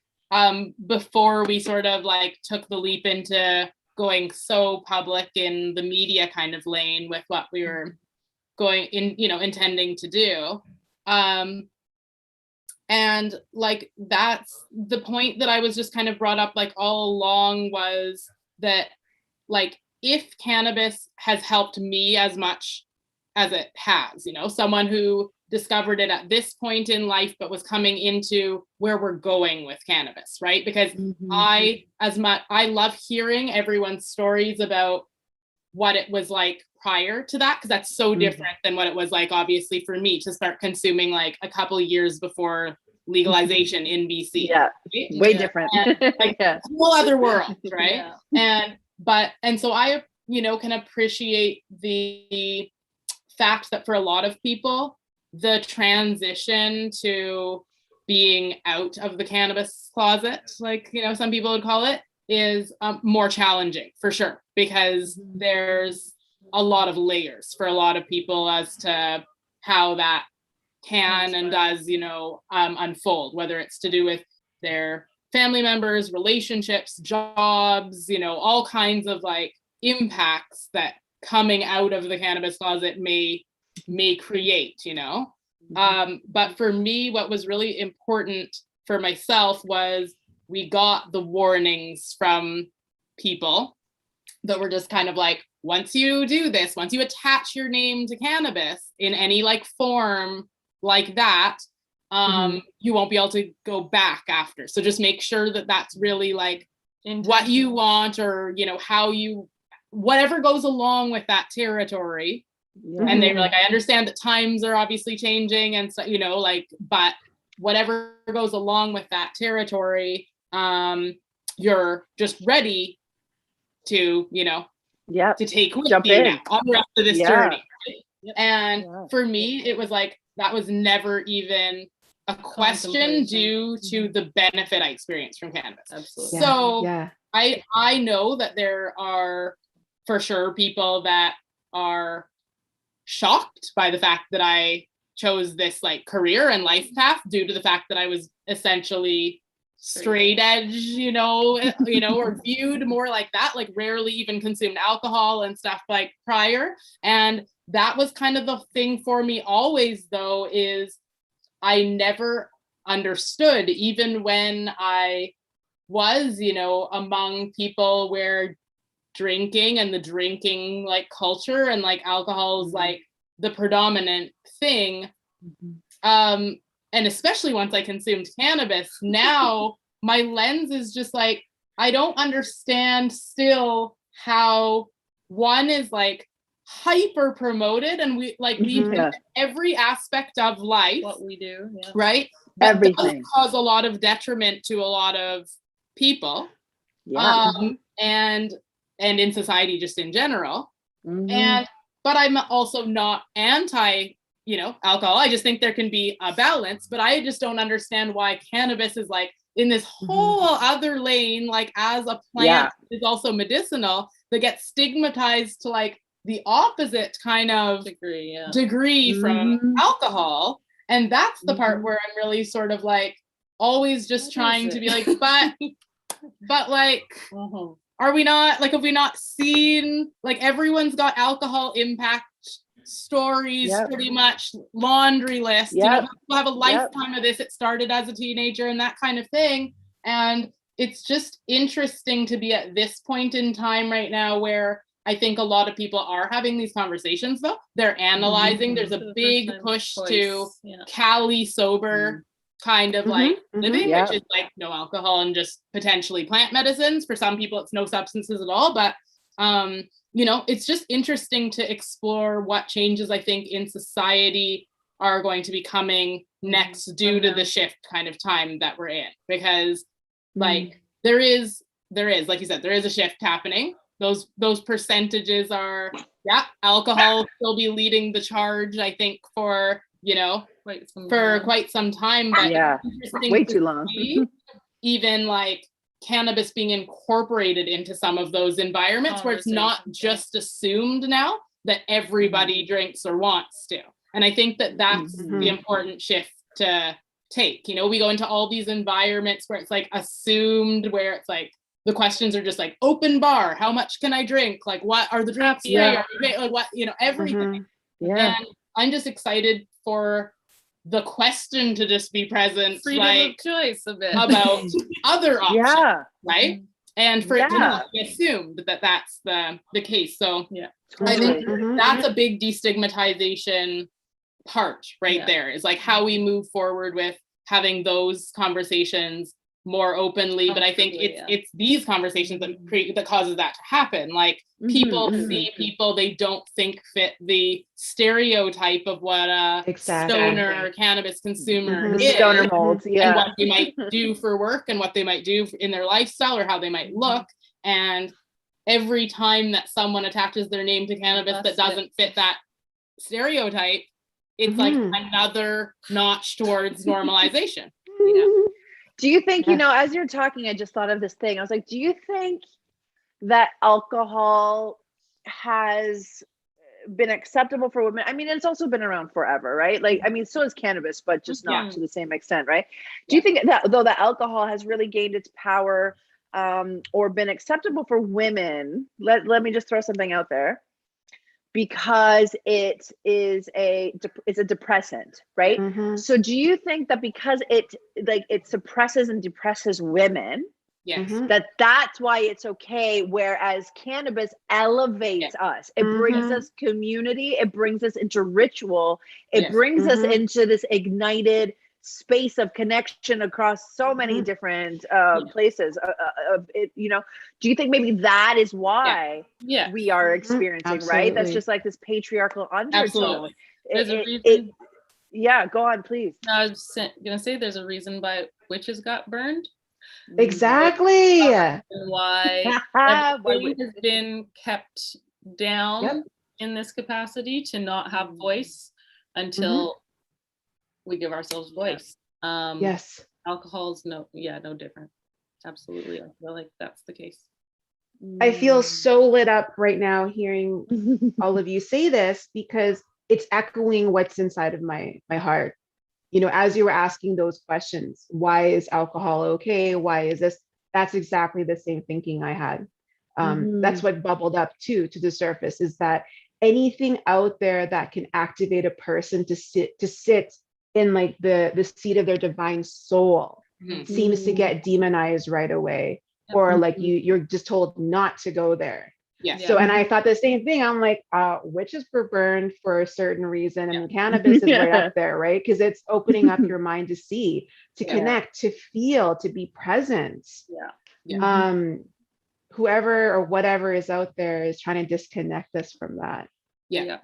before we sort of like took the leap into going so public in the media kind of lane with what we were going in, you know, intending to do. And like, that's the point that I was just kind of brought up like all along, was that like, if cannabis has helped me as much as it has, you know, someone who discovered it at this point in life, but was coming into where we're going with cannabis, right? Because I love hearing everyone's stories about what it was like prior to that, because that's so different than what it was like, obviously, for me to start consuming like a couple of years before legalization in BC. Yeah, right? way different. And, like, whole other world, right? Yeah. And so I, you know, can appreciate the fact that for a lot of people, the transition to being out of the cannabis closet, like, you know, some people would call it, is more challenging for sure, because there's a lot of layers for a lot of people as to how that can and does, you know, unfold, whether it's to do with their family members, relationships, jobs, you know, all kinds of like impacts that coming out of the cannabis closet may create, you know. But for me, what was really important for myself was we got the warnings from people that were just kind of like, once you do this, once you attach your name to cannabis in any like form like that, you won't be able to go back after. So just make sure that that's really like what you want, or, you know, how you, whatever goes along with that territory. And they were like, I understand that times are obviously changing, and so, you know, like, but whatever goes along with that territory, you're just ready to, you know, to take with Jump you in now on the rest of this journey. And for me, it was like, that was never even a question due to the benefit I experienced from cannabis. Absolutely. So I know that there are for sure people that are shocked by the fact that I chose this like career and life path due to the fact that I was essentially straight edge, you know, or viewed more like that, like rarely even consumed alcohol and stuff like prior. And that was kind of the thing for me always, though, is I never understood, even when I was, you know, among people where drinking and the drinking like culture and like alcohol is like the predominant thing. And especially once I consumed cannabis, now my lens is just like, I don't understand still how one is like hyper promoted, and we like weave into every aspect of life, what we do, right? But everything does cause a lot of detriment to a lot of people, and in society just in general. And but I'm also not anti, alcohol. I just think there can be a balance, but I just don't understand why cannabis is like in this whole other lane, like as a plant is also medicinal, that gets stigmatized to like the opposite kind of degree from alcohol. And that's the part where I'm really sort of like always just trying to be like, but like, are we not, like, have we not seen, like, everyone's got alcohol impact stories, pretty much laundry list, people have a lifetime of this. It started as a teenager and that kind of thing. And it's just interesting to be at this point in time right now where I think a lot of people are having these conversations, though. They're analyzing. There's a big push to Cali sober kind of like living, which is like no alcohol and just potentially plant medicines. For some people, it's no substances at all. But, it's just interesting to explore what changes I think in society are going to be coming next due to the shift kind of time that we're in. Because like there is, like you said, there is a shift happening. Those percentages are, alcohol will still be leading the charge, I think, for, quite some time. But way too long. Even like cannabis being incorporated into some of those environments where it's not just assumed now that everybody drinks or wants to. And I think that that's the important shift to take. We go into all these environments where it's like assumed, where it's like, the questions are just like open bar, how much can I drink? Like, what are the drinks? Like what, everything. And I'm just excited for the question to just be present, freedom of choice a bit about other options, right? And for it to not be assumed that that's the case. So I think that's a big destigmatization part there, is like how we move forward with having those conversations more openly. But I think it's these conversations that causes that to happen. Like people see people they don't think fit the stereotype of what a stoner cannabis consumer is, stoner molds, and what they might do for work and what they might do in their lifestyle or how they might look. And every time that someone attaches their name to cannabis that doesn't fit that stereotype, it's like another notch towards normalization. Do you think, as you're talking, I just thought of this thing. I was like, do you think that alcohol has been acceptable for women? I mean, it's also been around forever, right? Like, I mean, so is cannabis, but just not to the same extent, right? Do you think that though that alcohol has really gained its power or been acceptable for women? Let me just throw something out there. Because it is it's a depressant, right? So do you think that because it suppresses and depresses women, that's why it's okay, whereas cannabis elevates us? It brings us community, it brings us into ritual, it brings us into this ignited space of connection across so many different places do you think maybe that is why we are experiencing right? That's just like this patriarchal undertone. There's a reason. Go on, please. No, I was gonna say there's a reason why witches got burned. Exactly. And why everything has been kept down in this capacity to not have voice until we give ourselves voice. Alcohol's no different. Absolutely. I feel like that's the case. I feel so lit up right now hearing all of you say this, because it's echoing what's inside of my heart. As you were asking those questions, why is alcohol okay? Why is this? That's exactly the same thinking I had. That's what bubbled up to the surface, is that anything out there that can activate a person to sit in like the seat of their divine soul seems to get demonized right away, or like you're just told not to go there. So, and I thought the same thing. I'm like, witches were burned for a certain reason, and cannabis is right up there, right? Because it's opening up your mind to see, to connect, to feel, to be present. Whoever or whatever is out there is trying to disconnect us from that. I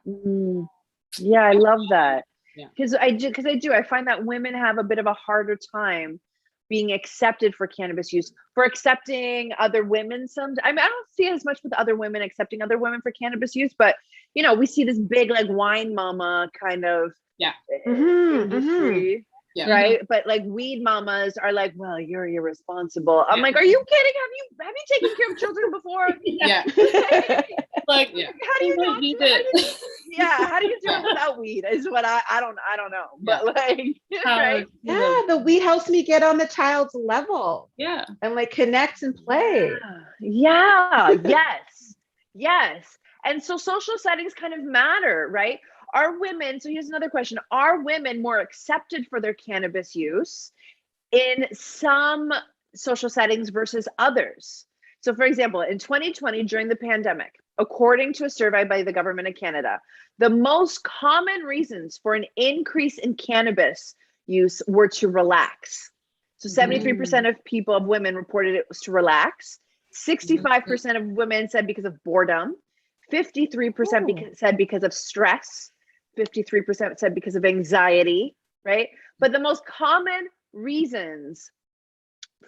love that. Because I find that women have a bit of a harder time being accepted for cannabis use, for accepting other women. I don't see it as much with other women accepting other women for cannabis use, but you know, we see this big like wine mama kind of industry. Right. But like weed mamas are like, well, you're irresponsible. I'm like, are you kidding? Have you taken care of children before? Like, how do you not do it? How do you do it without weed is what I don't know. But like, right? Yeah, the weed helps me get on the child's level. Yeah. And like connect and play. Yes. And so social settings kind of matter, right? Are women, so here's another question, are women more accepted for their cannabis use in some social settings versus others? So for example, in 2020, during the pandemic, according to a survey by the government of Canada, the most common reasons for an increase in cannabis use were to relax. So 73% of women reported it was to relax. 65% of women said because of boredom. 53% said because of stress. 53% said because of anxiety, right? But the most common reasons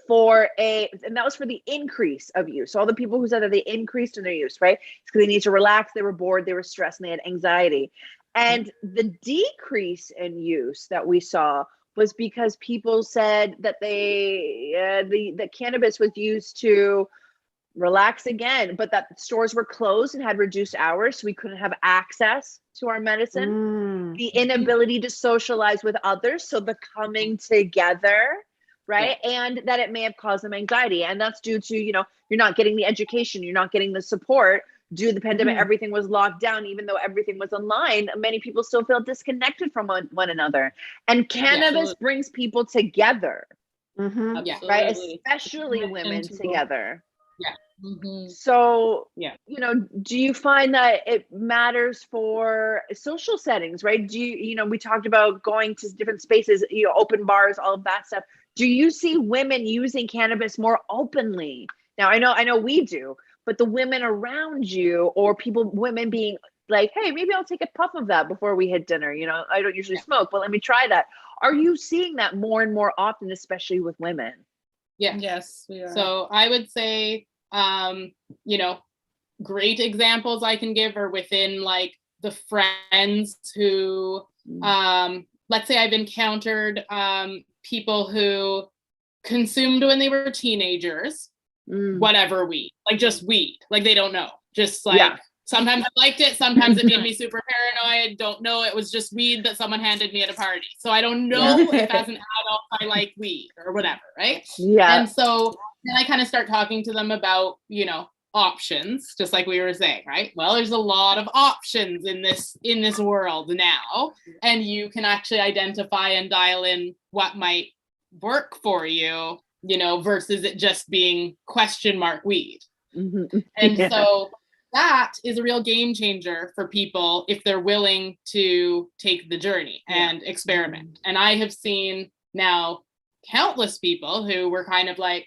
and that was for the increase of use. So all the people who said that they increased in their use, right? It's because they need to relax, they were bored, they were stressed, and they had anxiety. And the decrease in use that we saw was because people said that the cannabis was used to relax again, but that stores were closed and had reduced hours, so we couldn't have access to our medicine. The inability to socialize with others, so the coming together, right? And that it may have caused them anxiety, and that's due to, you know, you're not getting the education, you're not getting the support due to the pandemic. Everything was locked down. Even though everything was online, many people still feel disconnected from one another, and cannabis brings people together, right? Especially women together. So, you know, do you find that it matters for social settings, right? You know, we talked about going to different spaces, you know, open bars, all of that stuff. Do you see women using cannabis more openly? Now, I know we do, but the women around you, or women being like, hey, maybe I'll take a puff of that before we hit dinner. You know, I don't usually smoke, but let me try that. Are you seeing that more and more often, especially with women? Yes, we are. So I would say, you know, great examples I can give are within like the friends who, let's say I've encountered people who consumed when they were teenagers, whatever weed, like just weed, like they don't know, just like sometimes I liked it, sometimes it made me super paranoid, don't know, it was just weed that someone handed me at a party. So I don't know if as an adult I like weed or whatever, right? And so then I kind of start talking to them about, you know, options, just like we were saying, right? Well, there's a lot of options in this world now, and you can actually identify and dial in what might work for you, you know, versus it just being question mark weed. And so that is a real game changer for people if they're willing to take the journey and experiment. And I have seen now countless people who were kind of like,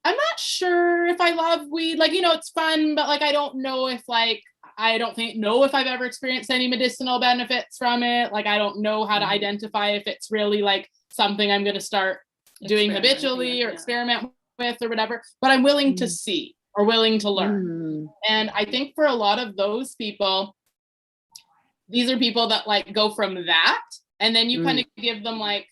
I'm not sure if I love weed. Like, you know, it's fun, but like, I don't know if like, I don't know if I've ever experienced any medicinal benefits from it. Like, I don't know how to identify if it's really like something I'm going to start doing habitually or experiment with or whatever, but I'm willing to see or willing to learn. And I think for a lot of those people, these are people that like go from that. And then you kind of give them like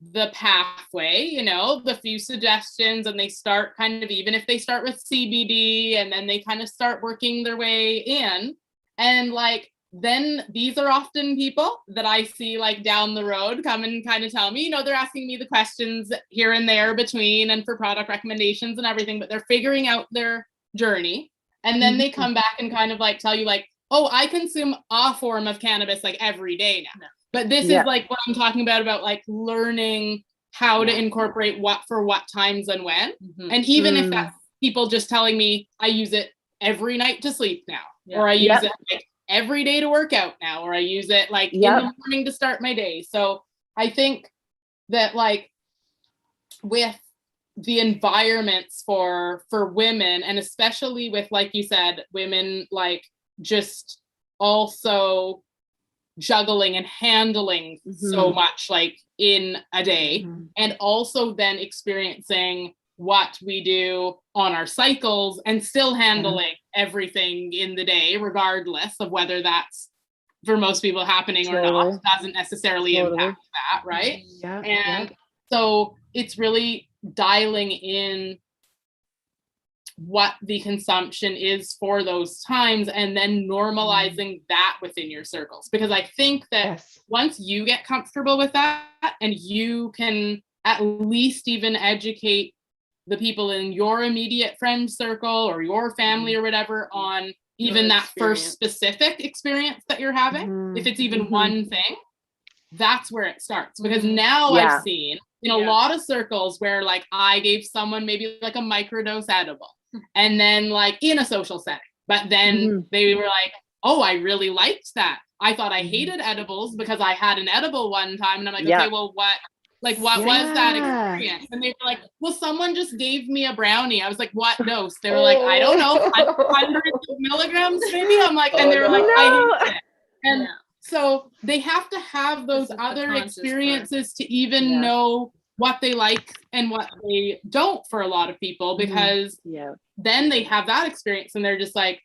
the pathway, you know, the few suggestions, and they start kind of, even if they start with CBD and then they kind of start working their way in, and like, then these are often people that I see like down the road come and kind of tell me, you know, they're asking me the questions here and there between and for product recommendations and everything, but they're figuring out their journey. And then they come back and kind of like tell you like, oh, I consume a form of cannabis like every day now. But this is like what I'm talking about like learning how to incorporate what for what times and when. And even if that's people just telling me I use it every night to sleep now, or I use it like every day to work out now, or I use it like in the morning to start my day. So I think that like with the environments for women, and especially with, like you said, women like just also juggling and handling so much like in a day, and also then experiencing what we do on our cycles and still handling everything in the day, regardless of whether that's for most people happening or not, doesn't necessarily impact that, right? Yeah. And so it's really dialing in what the consumption is for those times and then normalizing that within your circles. Because I think that once you get comfortable with that and you can at least even educate the people in your immediate friend circle or your family or whatever on even that first specific experience that you're having, if it's even one thing, that's where it starts. Because now I've seen in a lot of circles where like I gave someone maybe like a microdose edible and then like in a social setting, but then they were like, oh, I really liked that. I thought I hated edibles because I had an edible one time. And I'm like, okay, well, what was that experience? And they were like, well, someone just gave me a brownie. I was like, what dose? They were like, I don't know, 100 milligrams maybe. I'm like, and they were like, I hate it. And so they have to have those other experiences to even know what they like and what they don't for a lot of people, because then they have that experience and they're just like,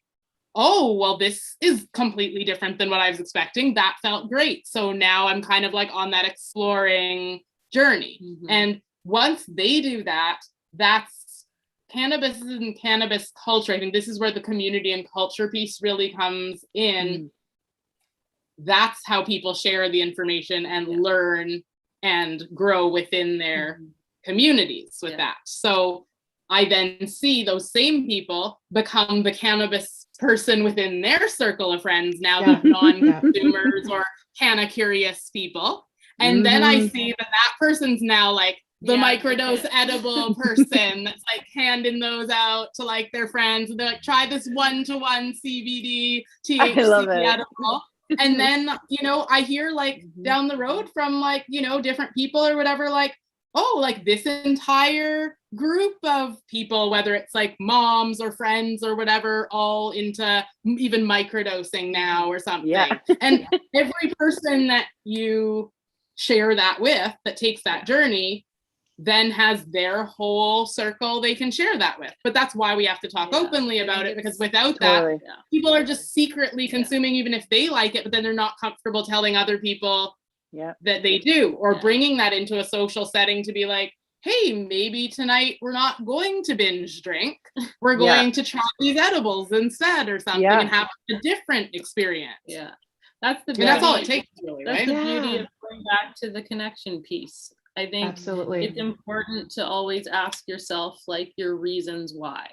oh, well, this is completely different than what I was expecting. That felt great. So now I'm kind of like on that exploring journey. And once they do that, that's cannabis and cannabis culture. I think this is where the community and culture piece really comes in. That's how people share the information and learn and grow within their communities with that. So I then see those same people become the cannabis person within their circle of friends, now the non-consumers or canna curious people. And then I see that person's now like the microdose edible person that's like handing those out to like their friends. And they're like, try this 1-to-1 CBD THC edible. And then, you know, I hear like down the road from like, you know, different people or whatever, like, oh, like this entire group of people, whether it's like moms or friends or whatever, all into even microdosing now or something. And every person that you share that with that takes that journey then has their whole circle they can share that with. But that's why we have to talk openly about it, because without that, people are just secretly consuming, even if they like it, but then they're not comfortable telling other people that they do, or bringing that into a social setting to be like, hey, maybe tonight we're not going to binge drink. We're going to try these edibles instead or something and have a different experience. That's the beauty. And that's all it takes, really, that's right? the beauty of going back to the connection piece. I think it's important to always ask yourself like your reasons why.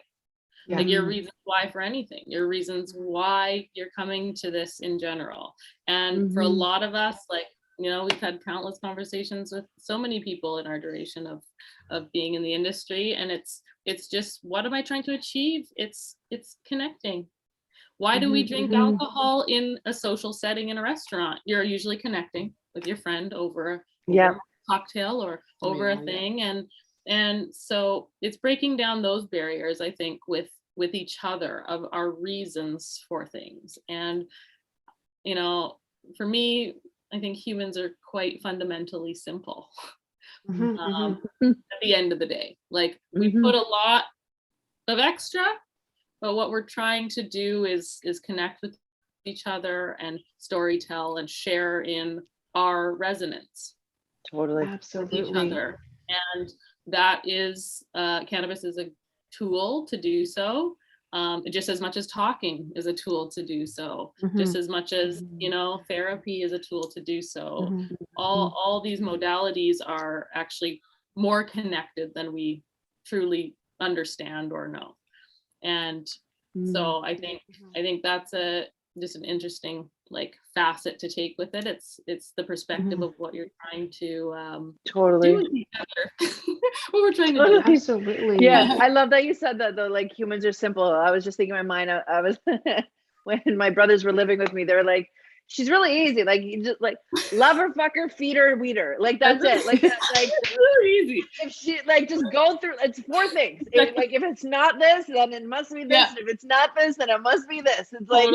Like your reasons why for anything, your reasons why you're coming to this in general. And for a lot of us, like, you know, we've had countless conversations with so many people in our duration of being in the industry, and it's just, what am I trying to achieve? It's connecting. Why do we drink alcohol in a social setting in a restaurant? You're usually connecting with your friend over a cocktail or over a thing, and so it's breaking down those barriers, I think, with each other of our reasons for things. And, you know, for me, I think humans are quite fundamentally simple. At the end of the day, like we put a lot of extra, but what we're trying to do is connect with each other and storytell and share in our resonance. Absolutely. With each other. And that is, cannabis is a tool to do so. Just as much as talking is a tool to do so, just as much as, you know, therapy is a tool to do so. All these modalities are actually more connected than we truly understand or know. And so I think that's just an interesting like facet to take with it. It's the perspective of what you're trying to do with each other. What we're trying to do. Absolutely. I love that you said that though, like humans are simple. I was just thinking in my mind, I was when my brothers were living with me, they were like, she's really easy. Like you just like love her, fuck her, feed her, weed her. Like that's it. Like it's really easy. If she like just go through, it's 4 things. Like if it's not this, then it must be this. And if it's not this, then it must be this. It's like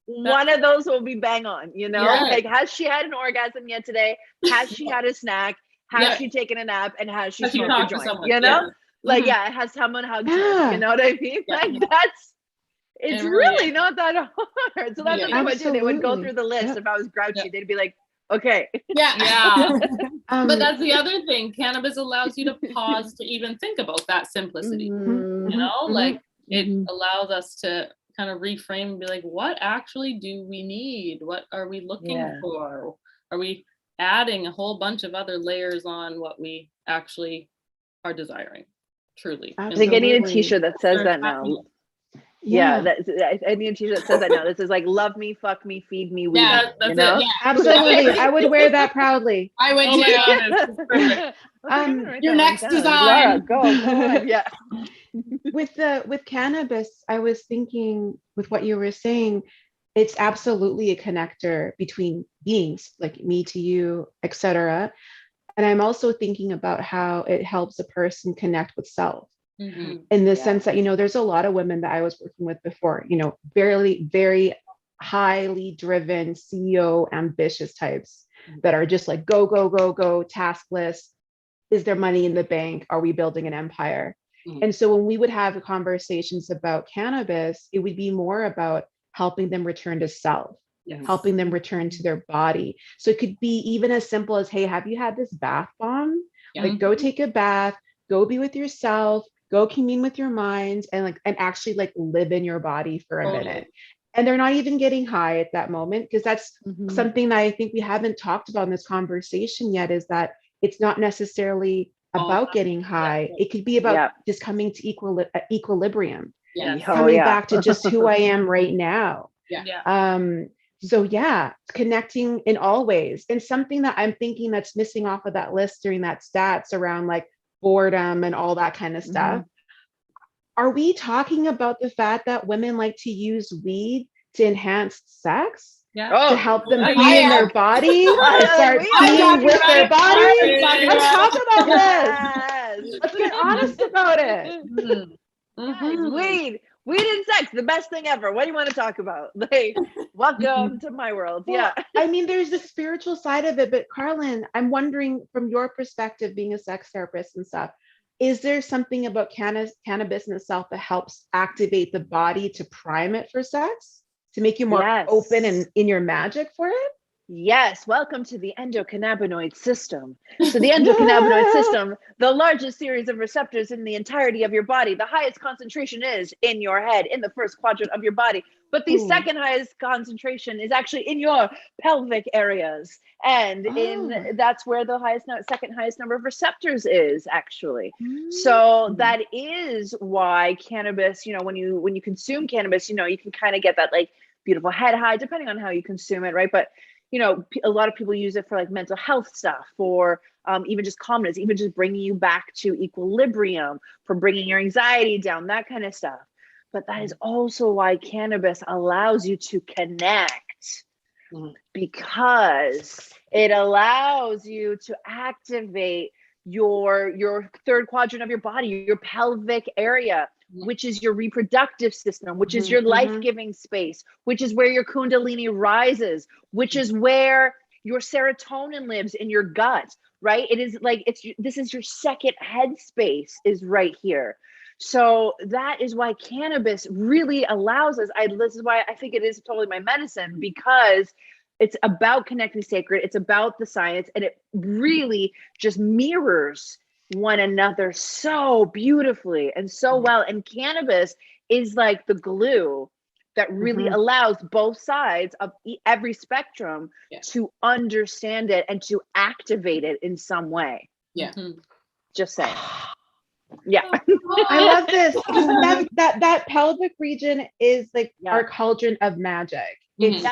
one of those will be bang on, you know? Like has she had an orgasm yet today? Has she had a snack? Has she taken a nap? And has she smoked a joint? You know? Like, yeah, it has someone hugs her, Yeah. you know what I mean? Yeah. Like, it's It really is. not that hard. So that's Yeah. what they would do. They would go Absolutely. through the list. Yeah. If I was grouchy, Yeah. they'd be like, okay. Yeah. But Um, that's the other thing. Cannabis allows you to pause to even think about that simplicity. Mhm. You know, Mhm. like it Mhm. allows us to kind of reframe and be like, what actually do we need? What are we looking Yeah. for? Are we adding a whole bunch of other layers on what we actually are desiring? Truly. I think I need a Absolutely. t-shirt that says Or that happiness. now. Yeah, I need a t-shirt that says that now. This is like, love me, fuck me, feed me, weed Yeah, me, that's you know? it. Yeah. Absolutely. I would wear that proudly. I would Oh my too. God, it's perfect. Okay, I'm gonna write Your that one next down. design. Lara, go on. Yeah. With cannabis, I was thinking with what you were saying, it's absolutely a connector between beings, like me to you, etc. And I'm also thinking about how it helps a person connect with self Mhm. in the Yeah. sense that, there's a lot of women that I was working with before, very highly driven CEO ambitious types that are just like go, go, go, go, task list. Is there money in the bank? Are we building an empire? Mhm. And so when we would have conversations about cannabis, it would be more about helping them return to self, Yes. helping them return to their body. So it could be even as simple as, hey, have you had this bath bomb? Yeah. Like go take a bath, go be with yourself, go commune with your mind, and actually live in your body for a Totally. minute. And they're not even getting high at that moment, because that's Mhm. something that I think we haven't talked about in this conversation yet, is that it's not necessarily about getting high. It could be about Yeah. just coming to equilibrium, Yes. Oh, coming yeah. back to just who I am right now. Yeah. So yeah, connecting in all ways. And something that I'm thinking that's missing off of that list during that stats around like boredom and all that kind of stuff. Are we talking about the fact that women like to use weed to enhance sex? Yeah. Oh, To help them I be in am. their body, I to am. start We I'm being talking with about their it. body? Talking Let's about talk about this. Yes. Let's get honest about it. Mhm. Guys, Mhm. weed and sex, the best thing ever. What do you want to talk about? Like, welcome to my world. Well, Yeah. I mean, there's the spiritual side of it, but Carlen, I'm wondering from your perspective, being a sex therapist and stuff, is there something about cannabis in itself that helps activate the body to prime it for sex, to make you more Yes. open and in your magic for it? Yes, welcome to the endocannabinoid system. So the endocannabinoid system, the largest series of receptors in the entirety of your body, the highest concentration is in your head, in the first quadrant of your body. But the Ooh. second highest concentration is actually in your pelvic areas. And that's where the second highest number of receptors is actually. So that is why cannabis, when you consume cannabis, you can kind of get that like beautiful head high, depending on how you consume it, right? But a lot of people use it for like mental health stuff, for even just calmness, even just bringing you back to equilibrium, for bringing your anxiety down, that kind of stuff. But that is also why cannabis allows you to connect, because it allows you to activate your third quadrant of your body, your pelvic area, which is your reproductive system, which is your life-giving space, which is where your kundalini rises, which is where your serotonin lives in your gut, right? It is like, this is your second headspace is right here. So that is why cannabis really allows us, this is why I think it is totally my medicine, because it's about connecting sacred, it's about the science, and it really just mirrors one another so beautifully and so well. And cannabis is like the glue that really allows both sides of every spectrum to understand it and to activate it in some way. Just saying. Yeah. I love this. That pelvic region is like our cauldron of magic. It's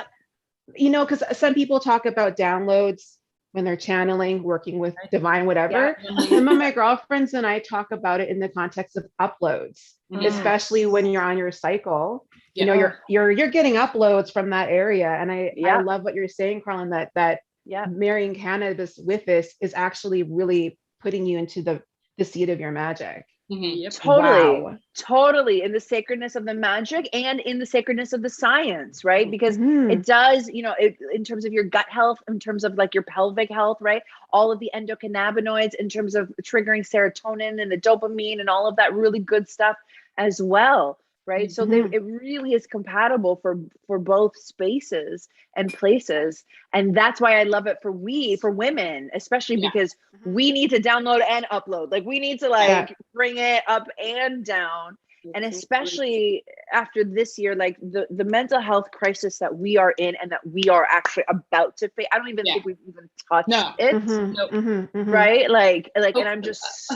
because some people talk about downloads when they're channeling, working with divine, whatever. Some of my girlfriends and I talk about it in the context of uploads, especially when you're on your cycle. You're getting uploads from that area. And I love what you're saying, Carlen, that marrying cannabis with this is actually really putting you into the seat of your magic. Yep. Totally. Wow. Totally. In the sacredness of the magic and in the sacredness of the science, right? Because Mhm. it does, in terms of your gut health, in terms of like your pelvic health, right? All of the endocannabinoids in terms of triggering serotonin and the dopamine and all of that really good stuff as well, right? So Mhm. it really is compatible for both spaces and places. And that's why I love it for women, especially because we need to download and upload. Like we need to bring it up and down. And especially after this year, like the mental health crisis that we are in and that we are actually about to face. I don't even think we've even touched it. Mhm. Mhm. Mhm. Right? Like, and I'm just,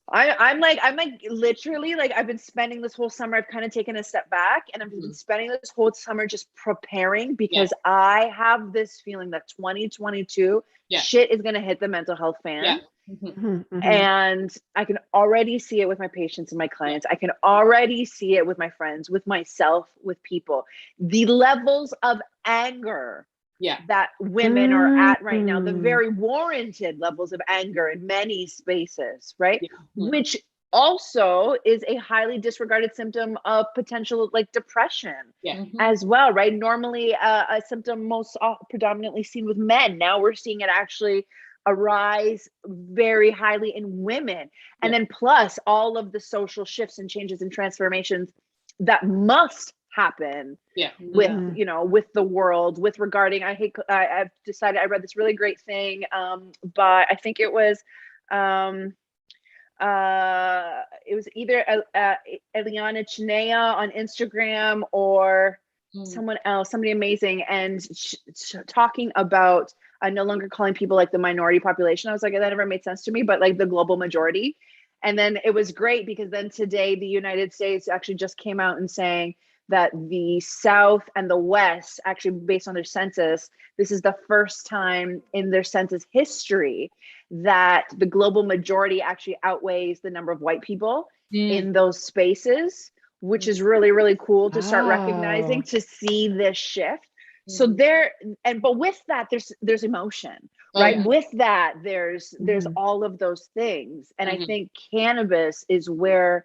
I'm like literally like I've been spending this whole summer. I've kind of taken a step back and I've been spending this whole summer just preparing because I have this feeling that 2022 shit is going to hit the mental health fan. Mhm. Mhm. And I can already see it with my patients and my clients. I can already see it with my friends, with myself, with people. The levels of anger that women are at right now, the very warranted levels of anger in many spaces, right? Which also is a highly disregarded symptom of potential like depression as well, right? Normally a symptom most predominantly seen with men. Now we're seeing it actually arise very highly in women. And then plus all of the social shifts and changes and transformations that must happen with with the world, with regarding I've decided, I read this really great thing but I think it was either Eliana Chinea on Instagram or someone else, somebody amazing, and talking about no longer calling people like the minority population. I was like, that never made sense to me, but like the global majority. And then it was great because then today the United States actually just came out and saying that the South and the West, actually based on their census, this is the first time in their census history that the global majority actually outweighs the number of white people in those spaces, which is really, really cool to start recognizing, to see this shift. So but with that, there's emotion, right? With that, there's all of those things. And I think cannabis is where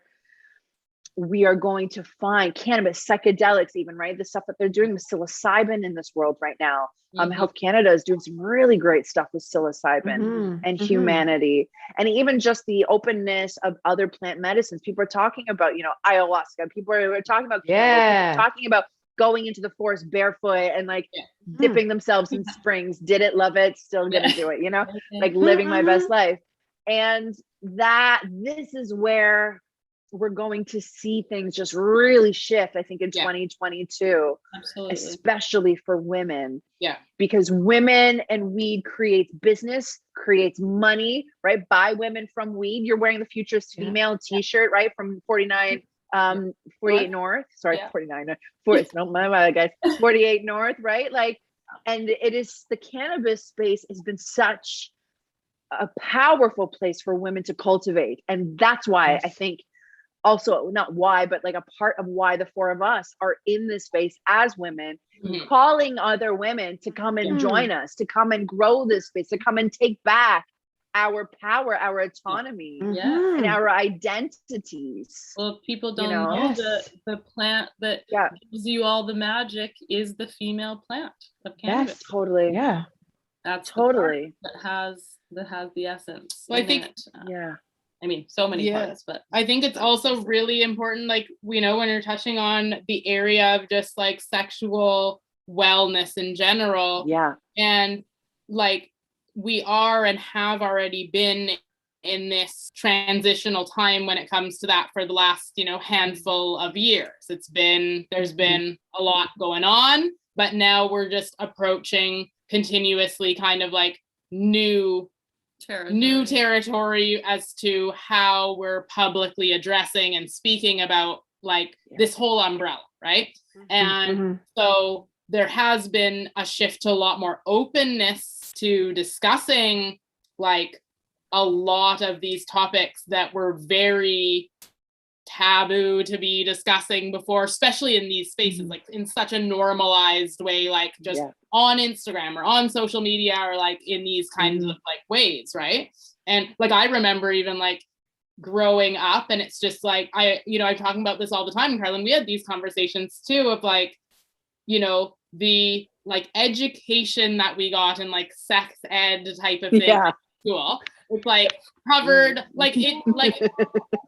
we are going to find cannabis, psychedelics, even, right? The stuff that they're doing with psilocybin in this world right now. Health Canada is doing some really great stuff with psilocybin and humanity. And even just the openness of other plant medicines. People are talking about, ayahuasca. People are talking about cannabis. People are talking about going into the forest barefoot and like dipping themselves in springs. Did it, love it, still gonna do it, like living my best life. And this is where we're going to see things just really shift, I think, in 2022. Absolutely. Especially for women. Yeah. Because women and weed creates business, creates money, right? Buy women from weed. You're wearing the Futurist Female t-shirt, right? From 48 North. Sorry, 49. No, my bad, guys. 48 North, right? Like, and it is, the cannabis space has been such a powerful place for women to cultivate. And that's why I think also, not why, but like a part of why the four of us are in this space as women, calling other women to come and join us, to come and grow this space, to come and take back our power, our autonomy, and our identities. Well, if people don't know, the plant that gives you all the magic is the female plant of cannabis. Yes, totally. Yeah. That's totally that has the essence. Well, I think I mean, so many parts, but I think it's also really important, like, when you're touching on the area of just like sexual wellness in general. Yeah. And like, we are and have already been in this transitional time when it comes to that for the last, handful of years. There's been a lot going on, but now we're just approaching continuously kind of like new territory as to how we're publicly addressing and speaking about like this whole umbrella, right? And so there has been a shift to a lot more openness to discussing like a lot of these topics that were very taboo to be discussing before, especially in these spaces, like in such a normalized way, like just on Instagram or on social media or like in these kinds of like ways, right? And like I remember even like growing up. And it's just like, I'm talking about this all the time, Carlen. We had these conversations too of like, the like education that we got in like sex ed type of thing in school. It's like covered, like it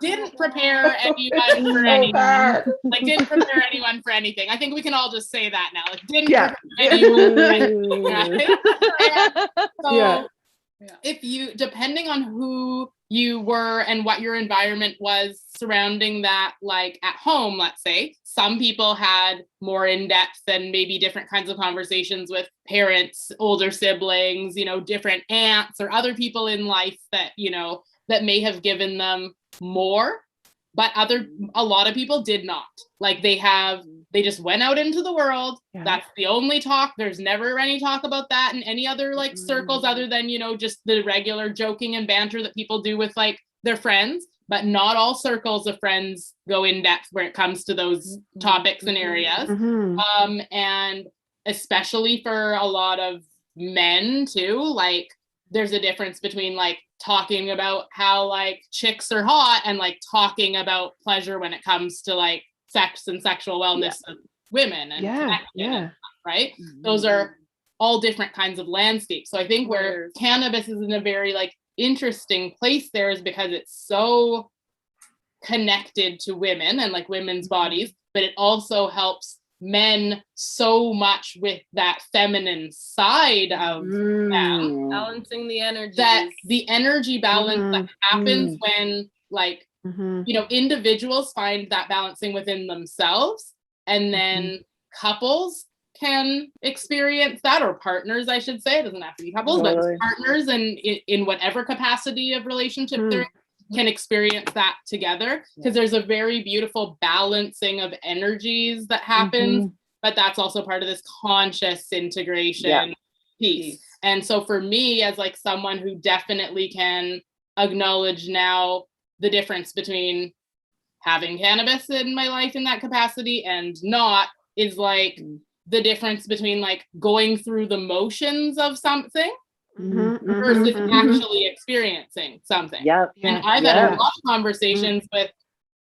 didn't prepare anyone for anything. Like didn't prepare anyone for anything. I think we can all just say that now. Like didn't prepare anyone for anything, right? And so if you, depending on who you were and what your environment was surrounding that, like at home, let's say, some people had more in-depth and maybe different kinds of conversations with parents, older siblings, different aunts or other people in life that, that may have given them more, but a lot of people did not. Like they just went out into the world. That's the only talk. There's never any talk about that in any other like circles other than, just the regular joking and banter that people do with like their friends. But not all circles of friends go in depth where it comes to those topics and areas. And especially for a lot of men too, like there's a difference between like talking about how like chicks are hot and like talking about pleasure when it comes to like sex and sexual wellness of women and connection, right? Those are all different kinds of landscapes. So I think where cannabis is in a very like interesting place there is because it's so connected to women and like women's bodies, but it also helps men so much with that feminine side of them, balancing the energy, that the energy balance that happens when like individuals find that balancing within themselves, and then couples can experience that, or partners, I should say. It doesn't have to be couples, but partners and in whatever capacity of relationship they're in, can experience that together, because there's a very beautiful balancing of energies that happens, but that's also part of this conscious integration piece. And so for me, as like someone who definitely can acknowledge now the difference between having cannabis in my life in that capacity and not, is like the difference between like going through the motions of something versus actually experiencing something. And I've had a lot of conversations with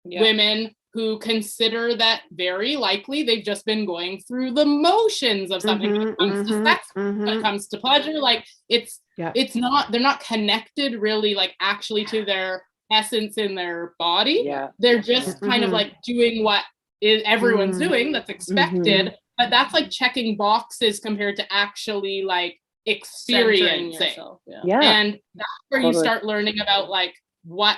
women who consider that very likely they've just been going through the motions of something when it comes to sex, when it comes to pleasure. Like it's not, they're not connected really like actually to their essence in their body. They're just kind of like doing what is everyone's doing that's expected, but that's like checking boxes compared to actually like experiencing. And that's where you start learning about like what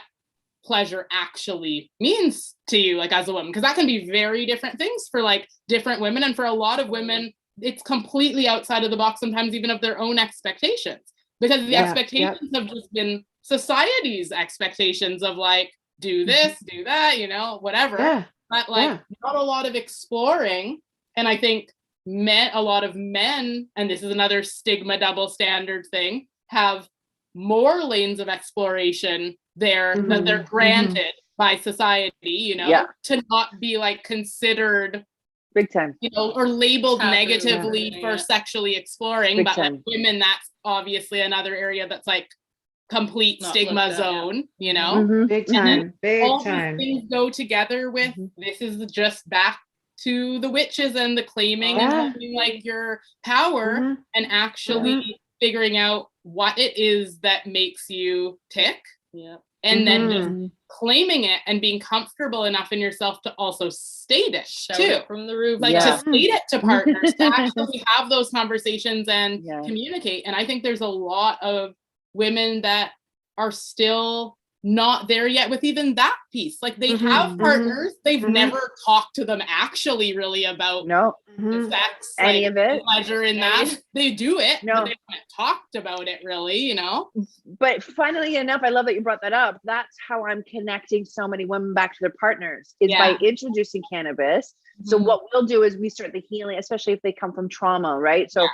pleasure actually means to you, like as a woman, because that can be very different things for like different women, and for a lot of women it's completely outside of the box, sometimes even of their own expectations, because the expectations have just been society's expectations of like do this, do that, whatever. But like not a lot of exploring. And I think a lot of men, and this is another stigma double standard thing, have more lanes of exploration there that they're granted by society, to not be like considered big time, or labeled negatively for sexually exploring. Big but time. Like women, that's obviously another area that's like complete not stigma zone, big time, big all time. These things go together with this is just back to the witches and the claiming and having like your power and actually figuring out what it is that makes you tick. And then just claiming it and being comfortable enough in yourself to also state it too. From the roof. Like to state it to partners, to actually have those conversations and communicate. And I think there's a lot of women that are still not there yet with even that piece. Like they have partners, they've never talked to them actually really about sex, any like, of it, pleasure in that. They do it, but they haven't talked about it really, But funnily enough, I love that you brought that up. That's how I'm connecting so many women back to their partners, is by introducing cannabis. So what we'll do is we start the healing, especially if they come from trauma, right? So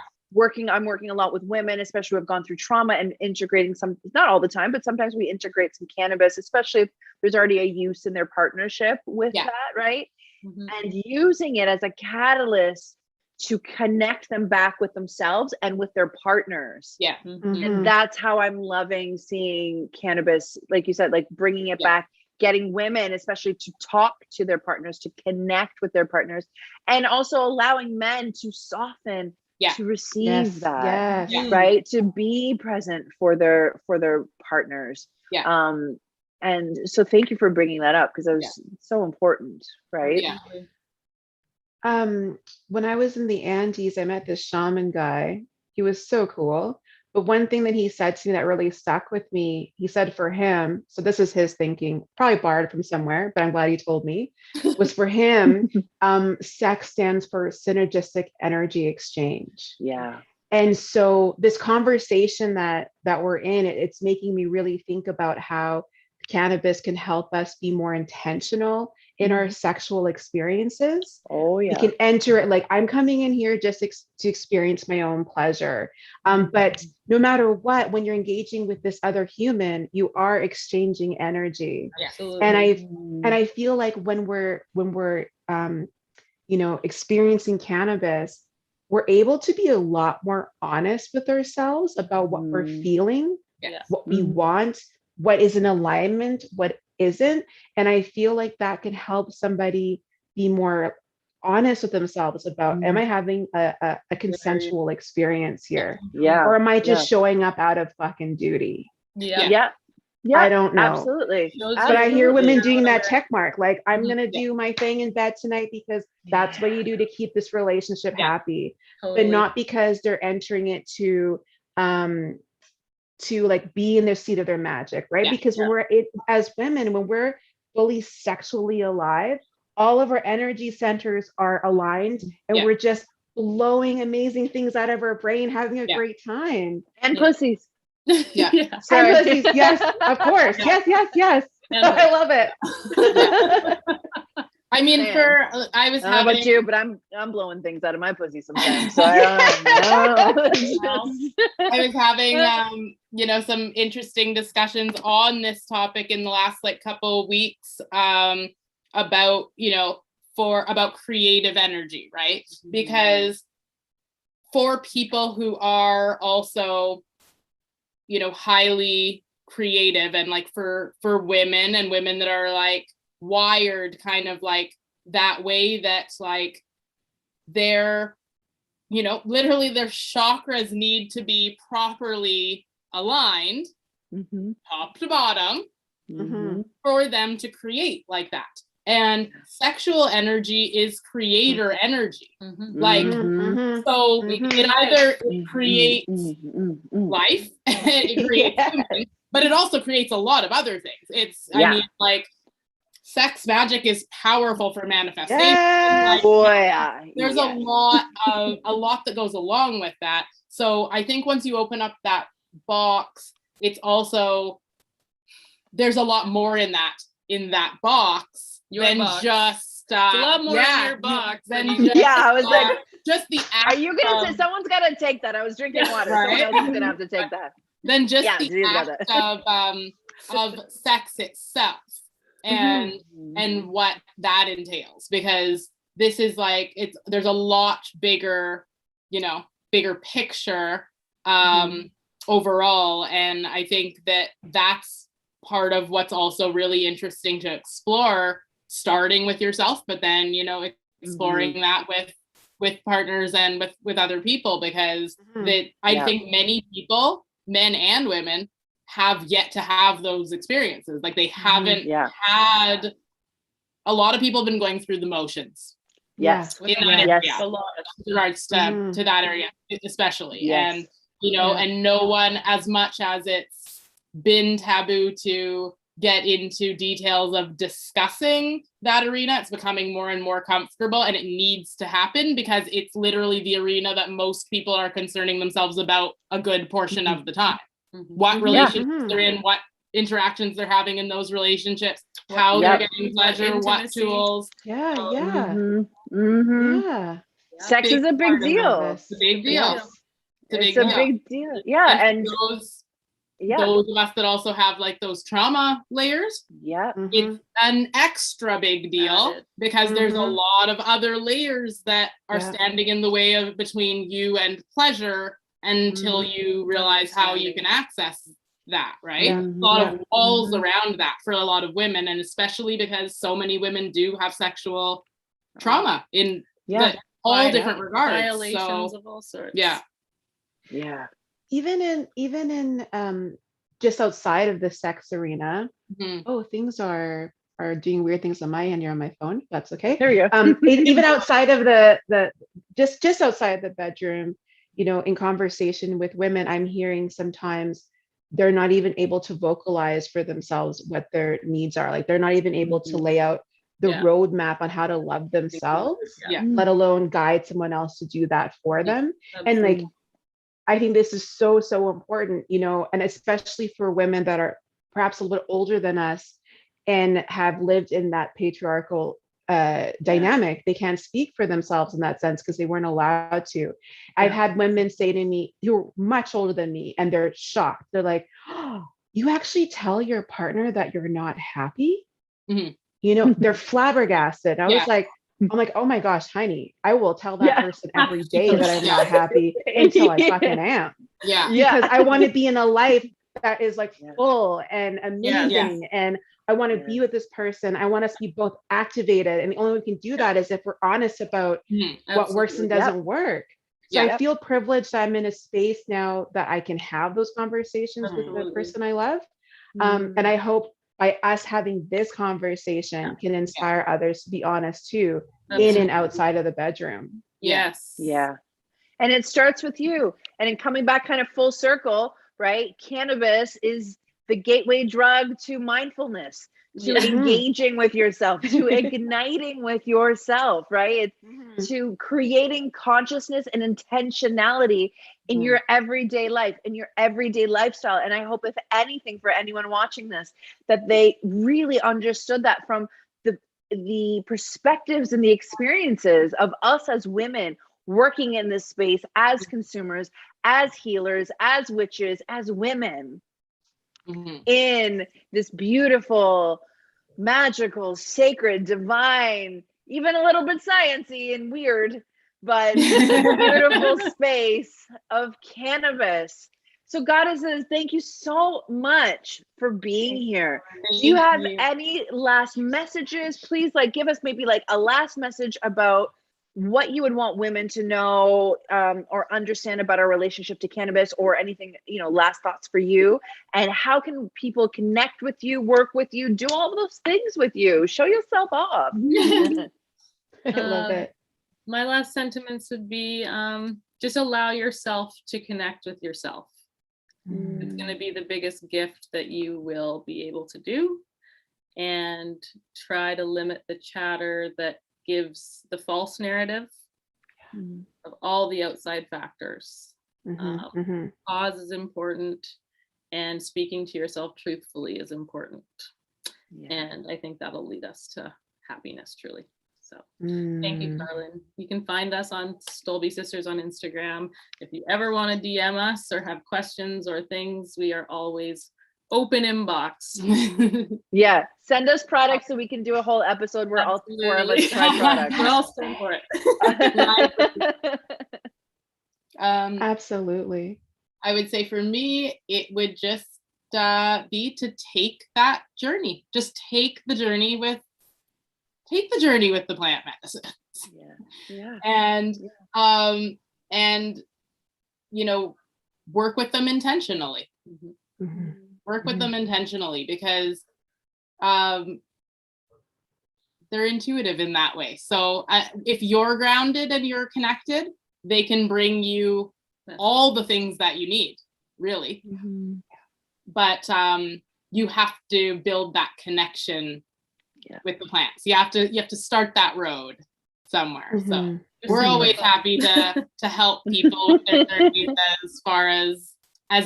I'm working a lot with women, especially who have gone through trauma, and integrating some, not all the time, but sometimes we integrate some cannabis, especially if there's already a use in their partnership with that, right? And using it as a catalyst to connect them back with themselves and with their partners. Yeah. And that's how I'm loving seeing cannabis, like you said, like bringing it back, getting women especially to talk to their partners, to connect with their partners, and also allowing men to soften to receive that, right? To be present for their partners. And so thank you for bringing that up, because it was so important, right? When I was in the Andes, I met this shaman guy. He was so cool. But one thing that he said to me that really stuck with me, he said for him, so this is his thinking, probably borrowed from somewhere, but I'm glad he told me, was for him, sex stands for synergistic energy exchange. Yeah. And so this conversation that we're in, it's making me really think about how cannabis can help us be more intentional in our sexual experiences. Oh yeah. We can enter it like, I'm coming in here just to experience my own pleasure. But no matter what, when you're engaging with this other human, you are exchanging energy. Absolutely. And I feel like when we're experiencing cannabis, we're able to be a lot more honest with ourselves about what we're feeling, what we want, what is in alignment, what isn't. And I feel like that can help somebody be more honest with themselves about, am I having a consensual experience here? Or am I just showing up out of fucking duty? Yeah. I don't know. Absolutely. But I hear women doing that check mark, like, I'm going to do my thing in bed tonight because that's what you do to keep this relationship happy, but not because they're entering it to like be in their seat of their magic, right? Because when as women, when we're fully sexually alive, all of our energy centers are aligned, and we're just blowing amazing things out of our brain, having a great time. And pussies. And pussies, yes, of course. Yes. I love it. I mean, I was I don't know about you, but I'm blowing things out of my pussy sometimes. So I don't know. I was having some interesting discussions on this topic in the last couple of weeks about creative energy, right? Because for people who are also highly creative, and for women that are wired kind of that way, that's they're literally their chakras need to be properly aligned top to bottom for them to create like that. And sexual energy is creator energy. So it either creates life, it creates humans, but it also creates a lot of other things. I mean, sex magic is powerful for manifestation. There's a lot that goes along with that. So I think once you open up that box, it's also, there's a lot more in that box than just a lot more in your box than just, I was like, just the act. Are you gonna say someone's gotta take that? I was drinking water. Right? Someone else is gonna have to take that. Then just the act of sex itself and what that entails, because this is there's a lot bigger picture overall, and I think that's part of what's also really interesting to explore, starting with yourself, but then exploring that with partners and with other people, because I think many people, men and women, have yet to have those experiences. They haven't had. A lot of people have been going through the motions. Yes. In that area, a lot with regards to that area, especially. And and no one, as much as it's been taboo to get into details of discussing that arena, it's becoming more and more comfortable, and it needs to happen, because it's literally the arena that most people are concerning themselves about a good portion of the time. What relationships they're in, what interactions they're having in those relationships, how they're getting pleasure, what tools. Sex is a big deal. It's a big deal. It's a big deal. Yeah. And Yeah. those of us that also have like those trauma layers, Yeah. it's an extra big deal Got it. because there's a lot of other layers that are Yeah. standing in the way of between you and pleasure until you realize how you can access that, right? Yeah. A lot Yeah. of walls around that for a lot of women, and especially because so many women do have sexual trauma in Yeah. all different regards. Violations So of all sorts. yeah. Yeah. Even in just outside of the sex arena, Mhm. oh, things are doing weird things on my end here on my phone. That's okay. There we go. Even outside of the just outside the bedroom, you know, in conversation with women, I'm hearing sometimes they're not even able to vocalize for themselves what their needs are. Like they're not even able to lay out the Yeah. roadmap on how to love themselves, Yeah. let alone guide someone else to do that for them. And like, Absolutely. I think this is so, so important, you know, and especially for women that are perhaps a little older than us and have lived in that patriarchal dynamic. They can't speak for themselves in that sense because they weren't allowed to. I've had women say to me, you're much older than me, and they're shocked. They're like, oh, you actually tell your partner that you're not happy? Mhm. You know, they're flabbergasted. I Yeah. was like, I'm like, oh my gosh, honey, I will tell that Yeah. person every day that I'm not happy Yeah. until I fucking am. Yeah. Yeah. Because I want to be in a life that is like Yeah. full and amazing. And I want to be with this person. I want us to be both activated. And the only way we can do that is if we're honest about Mhm. what works and doesn't work. So Yeah. I feel privileged that I'm in a space now that I can have those conversations with the Absolutely. person I love. And I hope by us having this conversation can inspire others to be honest too, in Absolutely. and outside of the bedroom. Yes. Yeah. And it starts with you. And in coming back kind of full circle, right? Cannabis is the gateway drug to mindfulness, to Yeah. engaging with yourself, to igniting with yourself, right? It's to creating consciousness and intentionality in your everyday life, in your everyday lifestyle. And I hope, if anything, for anyone watching this, that they really understood that from the perspectives and the experiences of us as women working in this space as consumers, as healers, as witches, as women in this beautiful, magical, sacred, divine, even a little bit sciencey and weird, but beautiful space of cannabis. So goddesses, thank you so much for being here. Do you have any last messages? Please, like, give us maybe like a last message about what you would want women to know or understand about our relationship to cannabis, or anything, you know, last thoughts for you, and how can people connect with you, work with you, do all of those things with you, show yourself off? I love it. My last sentiments would be just allow yourself to connect with yourself. It's going to be the biggest gift that you will be able to do, and try to limit the chatter that gives the false narrative of all the outside factors. Pause is important, and speaking to yourself truthfully is important. And I think that'll lead us to happiness, truly. So thank you, Carlen. You can find us on Stolby Sisters on Instagram. If you ever want to DM us or have questions or things, we are always open inbox. Yeah, send us products so we can do a whole episode where all four of us try products. We're all stand for it. Absolutely. I would say for me, it would just be to take that journey. Just take the journey with the plant medicine. And you know, work with them intentionally. Work with them intentionally, because they're intuitive in that way. So if you're grounded and you're connected, they can bring you all the things that you need, really. But you have to build that connection with the plants. You have to start that road somewhere. So we're always happy to help people with their journeys as far as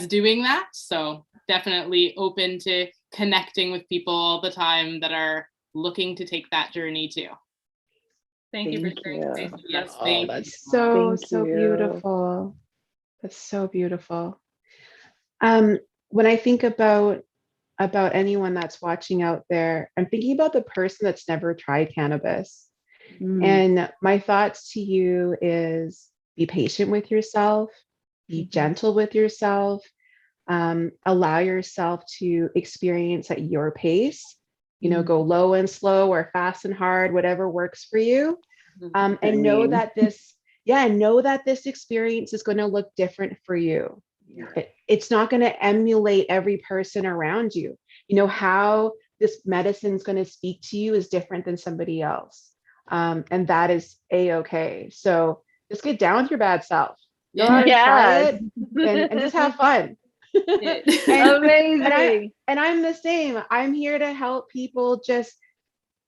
doing that. So definitely open to connecting with people all the time that are looking to take that journey too. Thank you for sharing space with us. Oh, that's so beautiful. That's so beautiful. when I think about anyone that's watching out there, I'm thinking about the person that's never tried cannabis. And my thoughts to you is be patient with yourself, be gentle with yourself, allow yourself to experience at your pace, go low and slow or fast and hard, whatever works for you. And know that this experience is going to look different for you. It's not going to emulate every person around you. How this medicine is going to speak to you is different than somebody else. And that is a-okay. So just get down with your bad self. Go out and try it and just have fun. Amazing. And I'm the same. I'm here to help people just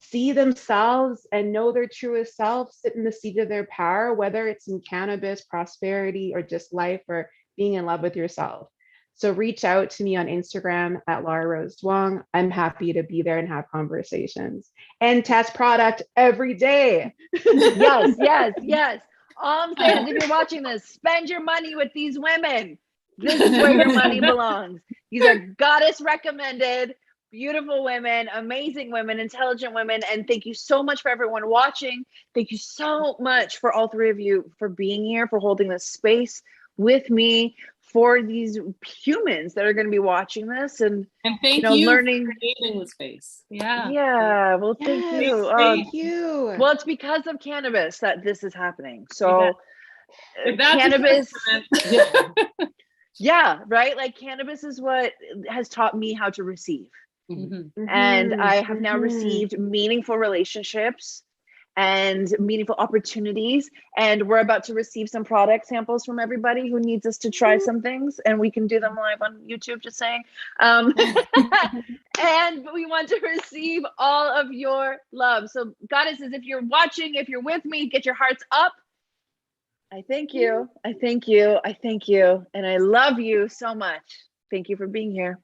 see themselves and know their truest self, sit in the seat of their power, whether it's in cannabis, prosperity, or just life, or being in love with yourself. So reach out to me on Instagram at Lara Rose Duong. I'm happy to be there and have conversations and test product every day. Yes. All I'm saying is, if you're watching this, spend your money with these women. This is where your money belongs. These are goddess recommended, beautiful women, amazing women, intelligent women. And thank you so much for everyone watching. Thank you so much for all three of you for being here, for holding this space with me, for these humans that are going to be watching this and thank you learning, for creating the space. Well, thank you. Thank you. Well, it's because of cannabis that this is happening. So cannabis, right? Like cannabis is what has taught me how to receive. And I have now received meaningful relationships and meaningful opportunities, and we're about to receive some product samples from everybody who needs us to try some things, and we can do them live on YouTube, just saying. And we want to receive all of your love. So goddesses, if you're watching, if you're with me, get your hearts up. I thank you. I thank you. I thank you. And I love you so much. Thank you for being here.